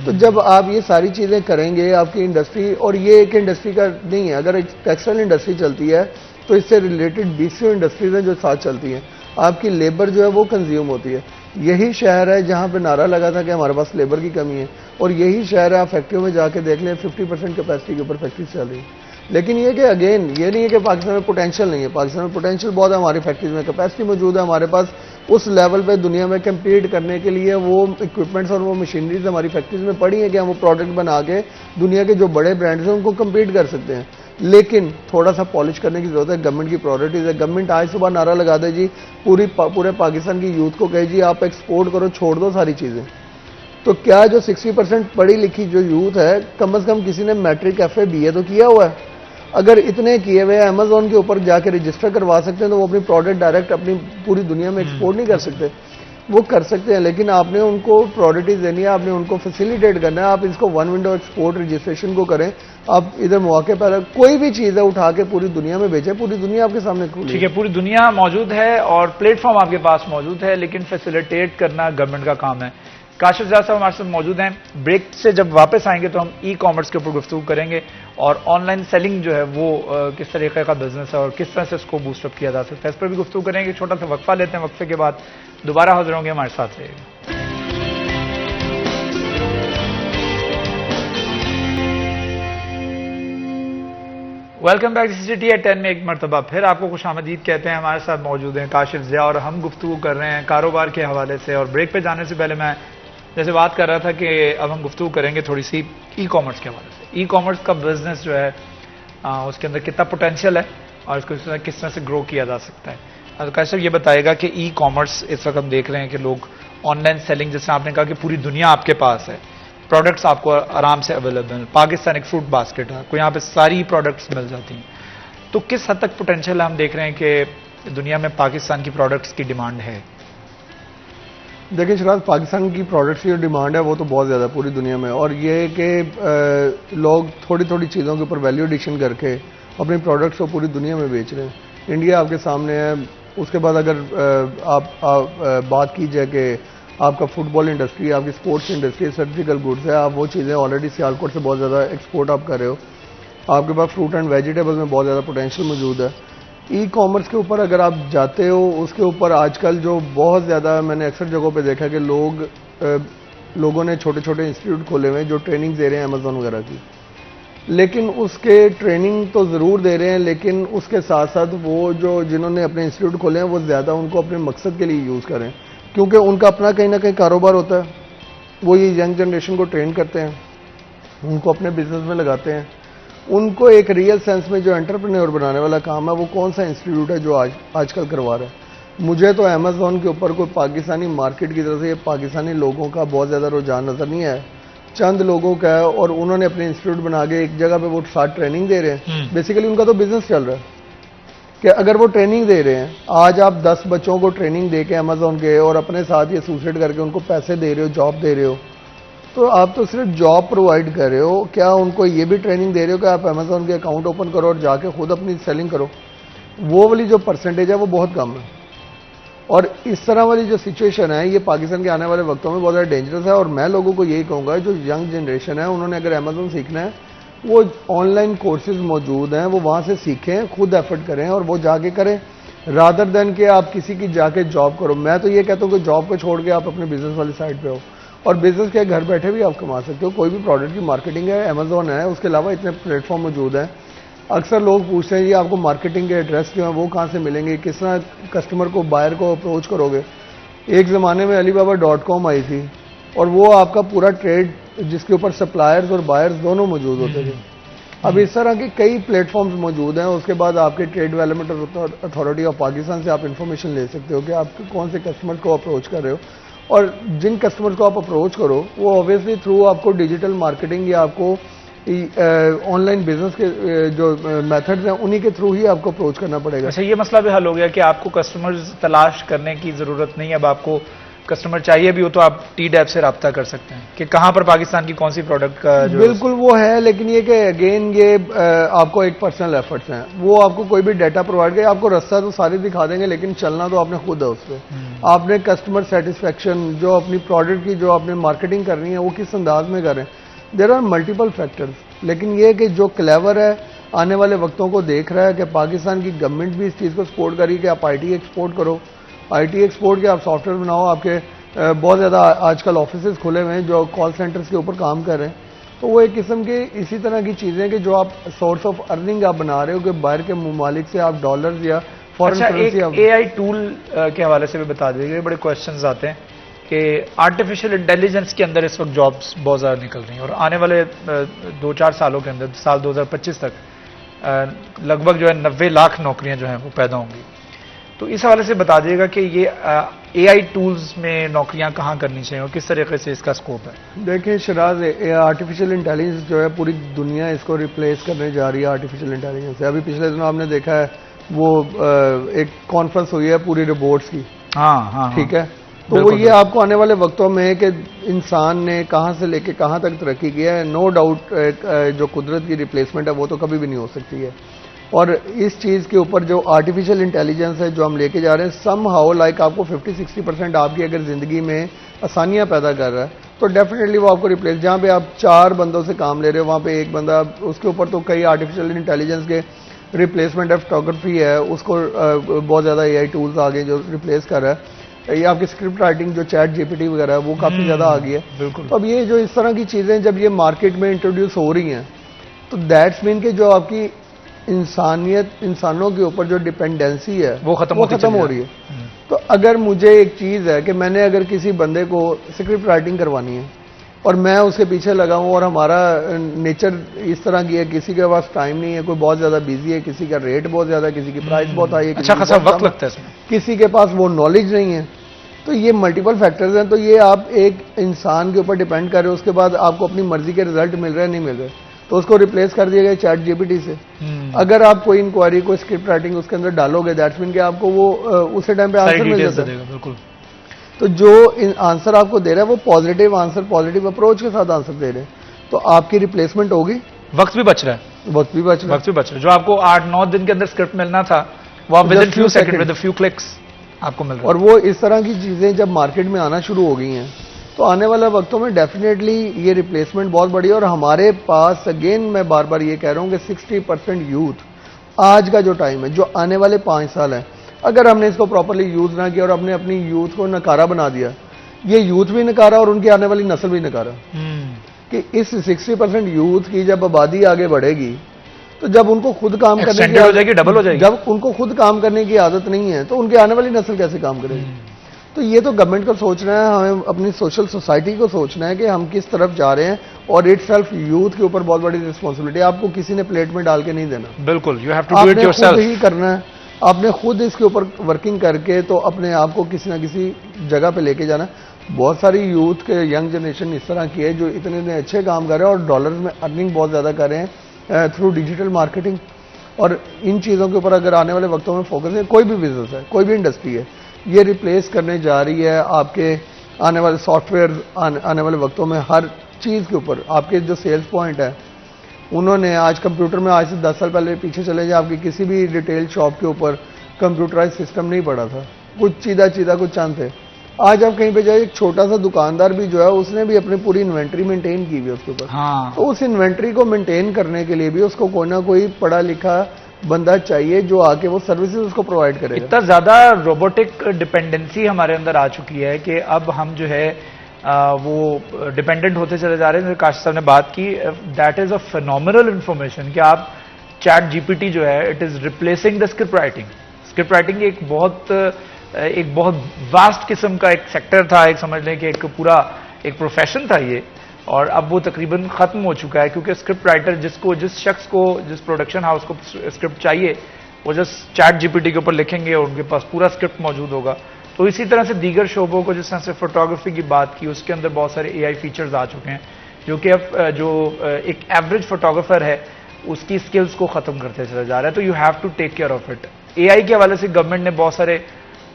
S6: तो जब आप ये सारी चीज़ें करेंगे, आपकी इंडस्ट्री, और ये एक इंडस्ट्री का नहीं है, अगर एक टेक्सटाइल इंडस्ट्री चलती है तो इससे रिलेटेड 20 इंडस्ट्रीज हैं जो साथ चलती हैं, आपकी लेबर जो है वो कंज्यूम होती है। यही शहर है जहाँ पे नारा लगा था कि हमारे पास लेबर की कमी है, और यही शहर है, आप फैक्ट्रियों में जाके देख लें 50% कैपेसिटी के ऊपर फैक्ट्री चल रही है। लेकिन ये कि अगेन ये नहीं है कि पाकिस्तान में पोटेंशियल नहीं है, पाकिस्तान में पोटेंशियल बहुत है, हमारी फैक्ट्रीज में कैपेसिटी मौजूद है, हमारे पास उस लेवल पे दुनिया में कम्पीट करने के लिए वो इक्विपमेंट्स और वो मशीनरीज हमारी फैक्ट्रीज में पड़ी है कि हम वो प्रोडक्ट बना के दुनिया के जो बड़े ब्रांड्स हैं उनको कम्पीट कर सकते हैं। लेकिन थोड़ा सा पॉलिश करने की जरूरत है, गवर्नमेंट की प्रायोरिटीज है। गवर्नमेंट आज सुबह नारा लगा दे जी, पूरे पाकिस्तान की यूथ को कहे जी आप एक्सपोर्ट करो, छोड़ दो सारी चीजें। तो क्या जो 60% पढ़ी लिखी जो यूथ है, कम से कम किसी ने मैट्रिक FA BA तो किया हुआ है? अगर इतने किए हुए अमेजोन के ऊपर जाके रजिस्टर करवा सकते हैं तो वो अपनी प्रोडक्ट डायरेक्ट अपनी पूरी दुनिया में एक्सपोर्ट नहीं कर सकते? वो कर सकते हैं, लेकिन आपने उनको प्रायोरिटीज देनी है, आपने उनको फैसिलिटेट करना है। आप इसको वन विंडो एक्सपोर्ट रजिस्ट्रेशन को करें, आप इधर मौके पर कोई भी चीज है उठा के पूरी दुनिया में बेचें, पूरी दुनिया आपके सामने खुली।
S1: ठीक है, पूरी दुनिया मौजूद है और प्लेटफॉर्म आपके पास मौजूद है, लेकिन फैसिलिटेट करना गवर्नमेंट का काम है। काशिफ ज़ाद साहब हमारे साथ मौजूद हैं। ब्रेक से जब वापस आएंगे तो हम ई कॉमर्स के ऊपर गुफ्तगू करेंगे और ऑनलाइन सेलिंग जो है वो किस तरीके का बिजनेस है और किस तरह से इसको बूस्टअप किया जा सकता है, इस पर भी गुफ्तगू करेंगे। छोटा सा वक्फा लेते हैं, वक्फे के बाद दोबारा हाजिर होंगे, हमारे साथ रहिएगा। वेलकम बैक CCT at 10 में एक मरतबा फिर आपको खुशामदीद कहते हैं। हमारे साथ मौजूद हैं काशिफ ज़िया और हम गुफ्तगू कर रहे हैं कारोबार के हवाले से। और ब्रेक पे जाने से पहले मैं जैसे बात कर रहा था कि अब हम गुफ्तगू करेंगे थोड़ी सी ई कॉमर्स के हवाले से। ई कॉमर्स का बिजनेस जो है उसके अंदर कितना पोटेंशियल है और इसको किस तरह से ग्रो किया जा सकता है। तो काशिफ ये बताएगा कि ई कॉमर्स इस वक्त हम देख रहे हैं कि लोग ऑनलाइन सेलिंग, जैसे आपने कहा कि पूरी दुनिया आपके पास है, प्रोडक्ट्स आपको आराम से अवेलेबल, पाकिस्तान एक फ्रूट बास्केट है, आपको यहाँ पे सारी प्रोडक्ट्स मिल जाती हैं। तो किस हद तक पोटेंशियल हम देख रहे हैं कि दुनिया में पाकिस्तान की प्रोडक्ट्स की डिमांड है?
S6: देखिए शराज, पाकिस्तान की प्रोडक्ट्स की जो डिमांड है वो तो बहुत ज़्यादा पूरी दुनिया में, और ये कि लोग थोड़ी थोड़ी चीज़ों के ऊपर वैल्यू एडिशन करके अपनी प्रोडक्ट्स को पूरी दुनिया में बेच रहे हैं। इंडिया आपके सामने है। उसके बाद अगर आप बात की जाए कि आपका फुटबॉल इंडस्ट्री, आपकी स्पोर्ट्स इंडस्ट्री, सर्जिकल गुड्स है, आप वो चीज़ें ऑलरेडी सियालकोट से बहुत ज़्यादा एक्सपोर्ट आप कर रहे हो। आपके पास फ्रूट एंड वेजिटेबल्स में बहुत ज़्यादा पोटेंशियल मौजूद है। ई कॉमर्स के ऊपर अगर आप जाते हो, उसके ऊपर आजकल जो बहुत ज़्यादा मैंने अक्सर जगहों पे देखा कि लोगों ने छोटे छोटे इंस्टीट्यूट खोले हुए हैं जो ट्रेनिंग दे रहे हैं अमेजोन वगैरह की। लेकिन उसके ट्रेनिंग तो ज़रूर दे रहे हैं, लेकिन उसके साथ साथ वो जो जिन्होंने अपने इंस्टीट्यूट खोले हैं वो ज़्यादा उनको अपने मकसद के लिए यूज़ करें, क्योंकि उनका अपना कहीं ना कहीं कारोबार होता है। वो ये यंग जनरेशन को ट्रेन करते हैं, उनको अपने बिजनेस में लगाते हैं। उनको एक रियल सेंस में जो एंटरप्रेन्योर बनाने वाला काम है वो कौन सा इंस्टीट्यूट है जो आजकल करवा रहा है। मुझे तो अमेजोन के ऊपर कोई पाकिस्तानी मार्केट की तरफ से ये पाकिस्तानी लोगों का बहुत ज़्यादा रुझान नज़र नहीं आया, चंद लोगों का है, और उन्होंने अपने इंस्टीट्यूट बना के एक जगह पे वो साथ ट्रेनिंग दे रहे हैं। बेसिकली उनका तो बिजनेस चल रहा है कि अगर वो ट्रेनिंग दे रहे हैं, आज आप 10 बच्चों को ट्रेनिंग दे के अमेजोन के और अपने साथ ये एसोसिएट करके उनको पैसे दे रहे हो, जॉब दे रहे हो, तो आप तो सिर्फ जॉब प्रोवाइड कर रहे हो, क्या उनको ये भी ट्रेनिंग दे रहे हो कि आप अमेजोन के अकाउंट ओपन करो और जाके खुद अपनी सेलिंग करो? वो वाली जो परसेंटेज है वो बहुत कम है। और इस तरह वाली जो सिचुएशन है ये पाकिस्तान के आने वाले वक्तों में बहुत ज़्यादा डेंजरस है। और मैं लोगों को यही कहूँगा, जो यंग जनरेशन है उन्होंने अगर अमेजोन सीखना है, वो ऑनलाइन कोर्सेज मौजूद हैं, वो वहाँ से सीखें, खुद एफर्ट करें और वो जाके करें, रादर देन कि आप किसी की जाके जॉब करो। मैं तो ये कहता हूँ कि जॉब को छोड़ के आप अपने बिजनेस वाली साइड पे हो और बिजनेस के घर बैठे भी आप कमा सकते हो। कोई भी प्रोडक्ट की मार्केटिंग है, अमेजोन है, उसके अलावा इतने प्लेटफॉर्म मौजूद हैं। अक्सर लोग पूछते हैं जी आपको मार्केटिंग के एड्रेस जो है वो कहाँ से मिलेंगे, किस तरह कस्टमर को, बायर को अप्रोच करोगे। एक ज़माने में alibaba.com आई थी और वो आपका पूरा ट्रेड जिसके ऊपर सप्लायर्स और बायर्स दोनों मौजूद होते थे। अब इस तरह के कई प्लेटफॉर्म्स मौजूद हैं। उसके बाद आपके trade development authority of Pakistan से आप इंफॉर्मेशन ले सकते हो कि आप कौन से कस्टमर को अप्रोच कर रहे हो, और जिन कस्टमर को आप अप्रोच करो वो ऑब्वियसली थ्रू आपको डिजिटल मार्केटिंग या आपको ऑनलाइन बिजनेस के जो मेथड्स हैं उन्हीं के थ्रू ही आपको अप्रोच करना पड़ेगा।
S1: अच्छा, ये मसला भी हल हो गया कि आपको कस्टमर्स तलाश करने की ज़रूरत नहीं है। अब आपको कस्टमर चाहिए भी हो तो आप टी-डैप से रब्ता कर सकते हैं कि कहाँ पर पाकिस्तान की कौन सी प्रोडक्ट का जो
S6: बिल्कुल वो है। लेकिन ये कि अगेन ये आपको एक पर्सनल एफर्ट्स हैं, वो आपको कोई भी डाटा प्रोवाइड करे, आपको रास्ता तो सारे दिखा देंगे लेकिन चलना तो आपने खुद है उस पर। आपने कस्टमर सेटिस्फेक्शन, जो अपनी प्रोडक्ट की जो आपने मार्केटिंग करनी है वो किस अंदाज में करें। देयर आर मल्टीपल फैक्टर्स, लेकिन ये कि जो क्लेवर है आने वाले वक्तों को देख रहा है कि पाकिस्तान की गवर्नमेंट भी इस चीज़ को सपोर्ट करी कि आप IT एक्सपोर्ट करो, IT एक्सपोर्ट के आप सॉफ्टवेयर बनाओ, आपके बहुत ज़्यादा आजकल ऑफिसेज खुले हुए हैं जो कॉल सेंटर्स के ऊपर काम कर रहे हैं। तो वो एक किस्म के इसी तरह की चीज़ें कि जो आप सोर्स ऑफ अर्निंग आप बना रहे हो कि बाहर के ममालिक से आप डॉलर्स या फॉरेन करेंसी
S1: एक AI टूल के हवाले से भी बता दीजिए। बड़े क्वेश्चंस आते हैं कि आर्टिफिशियल इंटेलिजेंस के अंदर इस वक्त जॉब्स बहुत ज़्यादा निकल रही हैं और आने वाले 2-4 सालों के अंदर साल 2025 तक लगभग जो है 90 लाख नौकरियां जो हैं वो पैदा होंगी। तो इस हवाले से बता दीजिएगा कि ये AI टूल्स में नौकरियां कहाँ करनी चाहिए और किस तरीके से इसका स्कोप है।
S6: देखिए शराज, आर्टिफिशियल इंटेलिजेंस जो है पूरी दुनिया इसको रिप्लेस करने जा रही है आर्टिफिशियल इंटेलिजेंस से। अभी पिछले दिनों आपने देखा है वो एक कॉन्फ्रेंस हुई है पूरी रोबोट्स की।
S1: हाँ,
S6: ठीक है। तो वो ये आपको आने वाले वक्तों में कि इंसान ने कहाँ से लेके कहाँ तक तरक्की किया है, नो डाउट जो कुदरत की रिप्लेसमेंट है वो तो कभी भी नहीं हो सकती है। और इस चीज़ के ऊपर जो आर्टिफिशियल इंटेलिजेंस है जो हम लेके जा रहे हैं, सम हाउ लाइक आपको 50-60% आपकी अगर ज़िंदगी में आसानियाँ पैदा कर रहा है तो डेफिनेटली वो आपको रिप्लेस, जहाँ पे आप 4 बंदों से काम ले रहे हो वहाँ पे एक बंदा, उसके ऊपर तो कई आर्टिफिशियल इंटेलिजेंस के रिप्लेसमेंट ऑफ फोटोग्राफी है, उसको बहुत ज़्यादा AI टूल्स आ गए जो रिप्लेस कर रहा है। ये आपकी स्क्रिप्ट राइटिंग जो चैट GPT वगैरह है वो काफ़ी ज़्यादा आ गई है।
S1: बिल्कुल।
S6: तो अब ये जो इस तरह की चीज़ें जब ये मार्केट में इंट्रोड्यूस हो रही हैं तो दैट्स मीन कि जो आपकी इंसानों के ऊपर जो डिपेंडेंसी है वो खत्म हो रही है। तो अगर मुझे एक चीज़ है कि मैंने अगर किसी बंदे को स्क्रिप्ट राइटिंग करवानी है और मैं उसके पीछे लगा हूँ और हमारा नेचर इस तरह की है, किसी के पास टाइम नहीं है, कोई बहुत ज़्यादा बिजी है, किसी का रेट बहुत ज़्यादा है, किसी की प्राइस बहुत हाई है,
S1: अच्छा खासा वक्त लगता है इसमें,
S6: किसी के पास वो नॉलेज नहीं है। तो ये मल्टीपल फैक्टर्स हैं। तो ये आप एक इंसान के ऊपर डिपेंड कर रहे हो, उसके बाद आपको अपनी मर्जी के रिजल्ट मिल रहे हैं नहीं मिल रहे, तो उसको रिप्लेस कर दिया गया चैट GPT से। अगर आप कोई इंक्वायरी, कोई स्क्रिप्ट राइटिंग उसके अंदर डालोगे, दैट्स मीन कि आपको वो उसी टाइम पे आंसर मिल जाता है।
S1: बिल्कुल।
S6: तो जो आंसर आपको दे रहा है वो पॉजिटिव आंसर, पॉजिटिव अप्रोच के साथ आंसर दे रहे हैं, तो आपकी रिप्लेसमेंट होगी,
S1: वक्त भी बच रहा है,
S6: वक्त भी बच रहा है।
S1: जो आपको 8-9 दिन के अंदर स्क्रिप्ट मिलना था वो आप with in few second, with few clicks आपको मिल रहा है।
S6: और वो इस तरह की चीजें जब मार्केट में आना शुरू हो गई हैं तो आने वाले वक्तों में डेफिनेटली ये रिप्लेसमेंट बहुत बड़ी है। और हमारे पास अगेन मैं बार बार ये कह रहा हूँ कि 60% यूथ आज का जो टाइम है, जो आने वाले 5 साल है, अगर हमने इसको प्रॉपरली यूज ना किया और हमने अपनी यूथ को नकारा बना दिया, ये यूथ भी नकारा और उनकी आने वाली नस्ल भी नकारा। कि इस 60% यूथ की जब आबादी आगे बढ़ेगी तो जब उनको खुद काम करने की
S1: हो जाएगी, डबल हो जाएगी,
S6: जब उनको खुद काम करने की आदत नहीं है तो उनकी आने वाली नस्ल कैसे काम करेगी। तो ये तो गवर्नमेंट को सोचना है, हमें अपनी सोशल सोसाइटी को सोचना है कि हम किस तरफ जा रहे हैं। और इट सेल्फ यूथ के ऊपर बहुत बड़ी रिस्पॉन्सिबिलिटी है, आपको किसी ने प्लेट में डाल के नहीं देना।
S1: बिल्कुल, you have to do it yourself,
S6: आपने खुद ही करना है, आपने खुद इसके ऊपर वर्किंग करके तो अपने आप को किसी ना किसी जगह पे लेके जाना। बहुत सारी यूथ के यंग जनरेशन इस तरह की है जो इतने अच्छे काम कर रहे हैं और डॉलर्स में अर्निंग बहुत ज़्यादा कर रहे हैं थ्रू डिजिटल मार्केटिंग। और इन चीज़ों के ऊपर अगर आने वाले वक्तों में फोकस है, कोई भी बिजनेस है, कोई भी इंडस्ट्री है, ये रिप्लेस करने जा रही है आपके आने वाले सॉफ्टवेयर, आने वाले वक्तों में हर चीज़ के ऊपर। आपके जो सेल्स पॉइंट है, उन्होंने आज कंप्यूटर में, आज से 10 साल पहले पीछे चले जाए, आपकी किसी भी रिटेल शॉप के ऊपर कंप्यूटराइज सिस्टम नहीं पड़ा था, कुछ चीदा कुछ चंद थे। आज आप कहीं पे जाए, एक छोटा सा दुकानदार भी जो है उसने भी अपनी पूरी इन्वेंट्री मेंटेन की हुई है उसके ऊपर। तो उस इन्वेंट्री को मेंटेन करने के लिए भी उसको कोई ना कोई पढ़ा लिखा बंदा चाहिए जो आके वो सर्विसेज उसको प्रोवाइड करेगा।
S1: इतना ज्यादा रोबोटिक डिपेंडेंसी हमारे अंदर आ चुकी है कि अब हम जो है वो डिपेंडेंट होते चले जा रहे हैं। काशिफ साहब ने बात की, that is a phenomenal information कि आप चैट GPT जो है, it is replacing the script writing. Script writing एक बहुत वास्ट किस्म का एक सेक्टर था, एक समझ लें कि एक पूरा एक प्रोफेशन था ये, और अब वो तकरीबन खत्म हो चुका है क्योंकि स्क्रिप्ट राइटर जिस शख्स को, जिस प्रोडक्शन हाउस को स्क्रिप्ट चाहिए, वो जस्ट चैट GPT के ऊपर लिखेंगे और उनके पास पूरा स्क्रिप्ट मौजूद होगा। तो इसी तरह से दीगर शोबों को, जिस तरह से फोटोग्राफी की बात की, उसके अंदर बहुत सारे AI फीचर्स आ चुके हैं जो कि अब जो एक एवरेज फोटोग्राफर है उसकी स्किल्स को खत्म करते चला जा रहा है। तो you have to take care of it. AI के हवाले से गवर्नमेंट ने बहुत सारे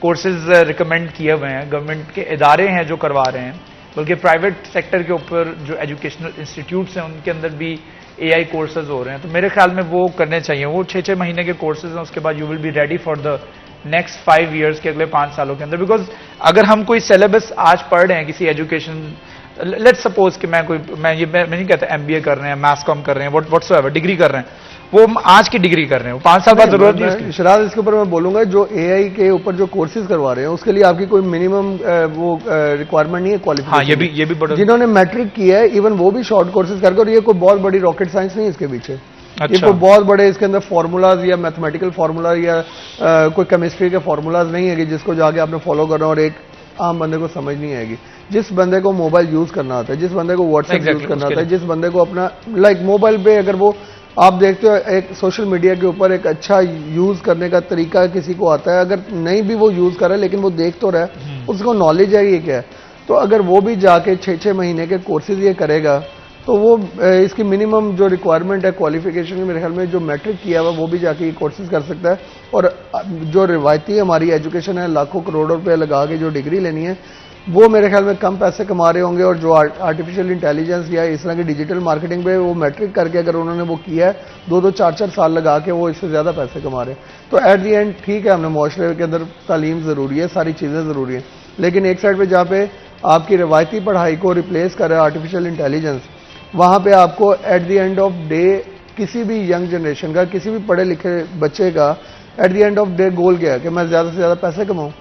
S1: कोर्सेज रिकमेंड किए हुए हैं, गवर्नमेंट के इदारे हैं जो करवा रहे हैं, बल्कि प्राइवेट सेक्टर के ऊपर जो एजुकेशनल इंस्टीट्यूट्स हैं उनके अंदर भी AI कोर्सेज हो रहे हैं। तो मेरे ख्याल में वो करने चाहिए। वो 6-6 महीने के कोर्सेज हैं, उसके बाद you will be ready for the next 5 years के अगले 5 सालों के अंदर। बिकॉज अगर हम कोई सिलेबस आज पढ़ रहे हैं किसी एजुकेशन, लेट्स सपोज कि मैं नहीं कहता MBA कर रहे हैं, मैथ्स कॉम कर रहे हैं, व्हाटसोएवर डिग्री कर रहे हैं, वो आज की डिग्री कर रहे हैं, 5 साल बाद जरूरत नहीं उसकी।
S6: शराज, इसके ऊपर मैं बोलूंगा, जो एआई के ऊपर जो कोर्सेज करवा रहे हैं उसके लिए आपकी कोई मिनिमम वो रिक्वायरमेंट नहीं है क्वालिफिकेशन।
S1: हाँ, ये भी बड़ा।
S6: जिन्होंने मैट्रिक किया है इवन वो भी शॉर्ट कोर्सेज करके, और ये कोई बहुत बड़ी रॉकेट साइंस नहीं है इसके पीछे।
S1: अच्छा।
S6: ये कोई बहुत बड़े इसके अंदर फार्मूलाज या मैथमेटिकल फार्मूला या कोई केमिस्ट्री के फार्मूलाज नहीं है कि जिसको जाके आपने फॉलो करना और एक आम बंदे को समझ नहीं आएगी। जिस बंदे को मोबाइल यूज करना आता है, जिस बंदे को व्हाट्सएप यूज करना आता है, जिस बंदे को अपना लाइक मोबाइल पे अगर वो आप देखते हो एक सोशल मीडिया के ऊपर एक अच्छा यूज करने का तरीका किसी को आता है, अगर नहीं भी वो यूज कर रहा है लेकिन वो देख तो रहा है, उसको नॉलेज है ये क्या है, तो अगर वो भी जाके 6-6 महीने के कोर्सेज ये करेगा तो वो इसकी मिनिमम जो रिक्वायरमेंट है क्वालिफिकेशन की, मेरे ख्याल में जो मैट्रिक किया हुआ वो भी जाके ये कोर्सेज कर सकता है। और जो रिवायती हमारी एजुकेशन है, लाखों करोड़ों रुपये लगा के जो डिग्री लेनी है, वो मेरे ख्याल में कम पैसे कमा रहे होंगे। और जो आर्टिफिशियल इंटेलिजेंस या इस तरह की डिजिटल मार्केटिंग पे वो मैट्रिक करके अगर उन्होंने वो किया है 2-2, 4-4 साल लगा के, वो इससे ज़्यादा पैसे कमा रहे हैं। तो एट दी एंड ठीक है, हमने मुआशरे के अंदर तालीम ज़रूरी है, सारी चीज़ें ज़रूरी हैं, लेकिन एक साइड पर जहाँ पे आपकी रिवायती पढ़ाई को रिप्लेस कर रहा है आर्टिफिशियल इंटेलिजेंस, वहाँ पे आपको eight the end of day किसी भी यंग जनरेशन का, किसी भी पढ़े लिखे बच्चे का at the end of day goal क्या है कि मैं ज़्यादा से ज़्यादा पैसे कमाऊँ।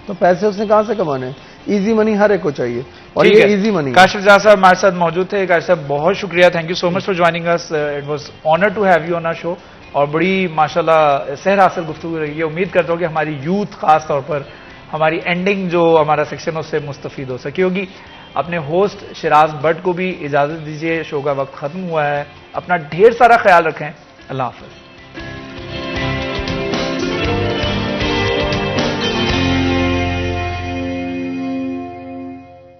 S6: तो पैसे उसने कहाँ से कमाने? इजी मनी हर एक को चाहिए, और ये इजी मनी।
S1: काशिफ जहाँ साहब हमारे साथ मौजूद थे। काशिफ साहब बहुत शुक्रिया, thank you so much for joining us, it was honour to have you on our show. और बड़ी माशाल्लाह सहर हासिल गुफ्तगू रही है। उम्मीद करता हूँ कि हमारी यूथ खास तौर पर हमारी एंडिंग जो हमारा सेक्शन उससे मुस्तफीद हो सकी होगी। अपने होस्ट शिराज भट्ट को भी इजाजत दीजिए, शो का वक्त खत्म हुआ है। अपना ढेर सारा ख्याल रखें। अल्लाह हाफ़िज़।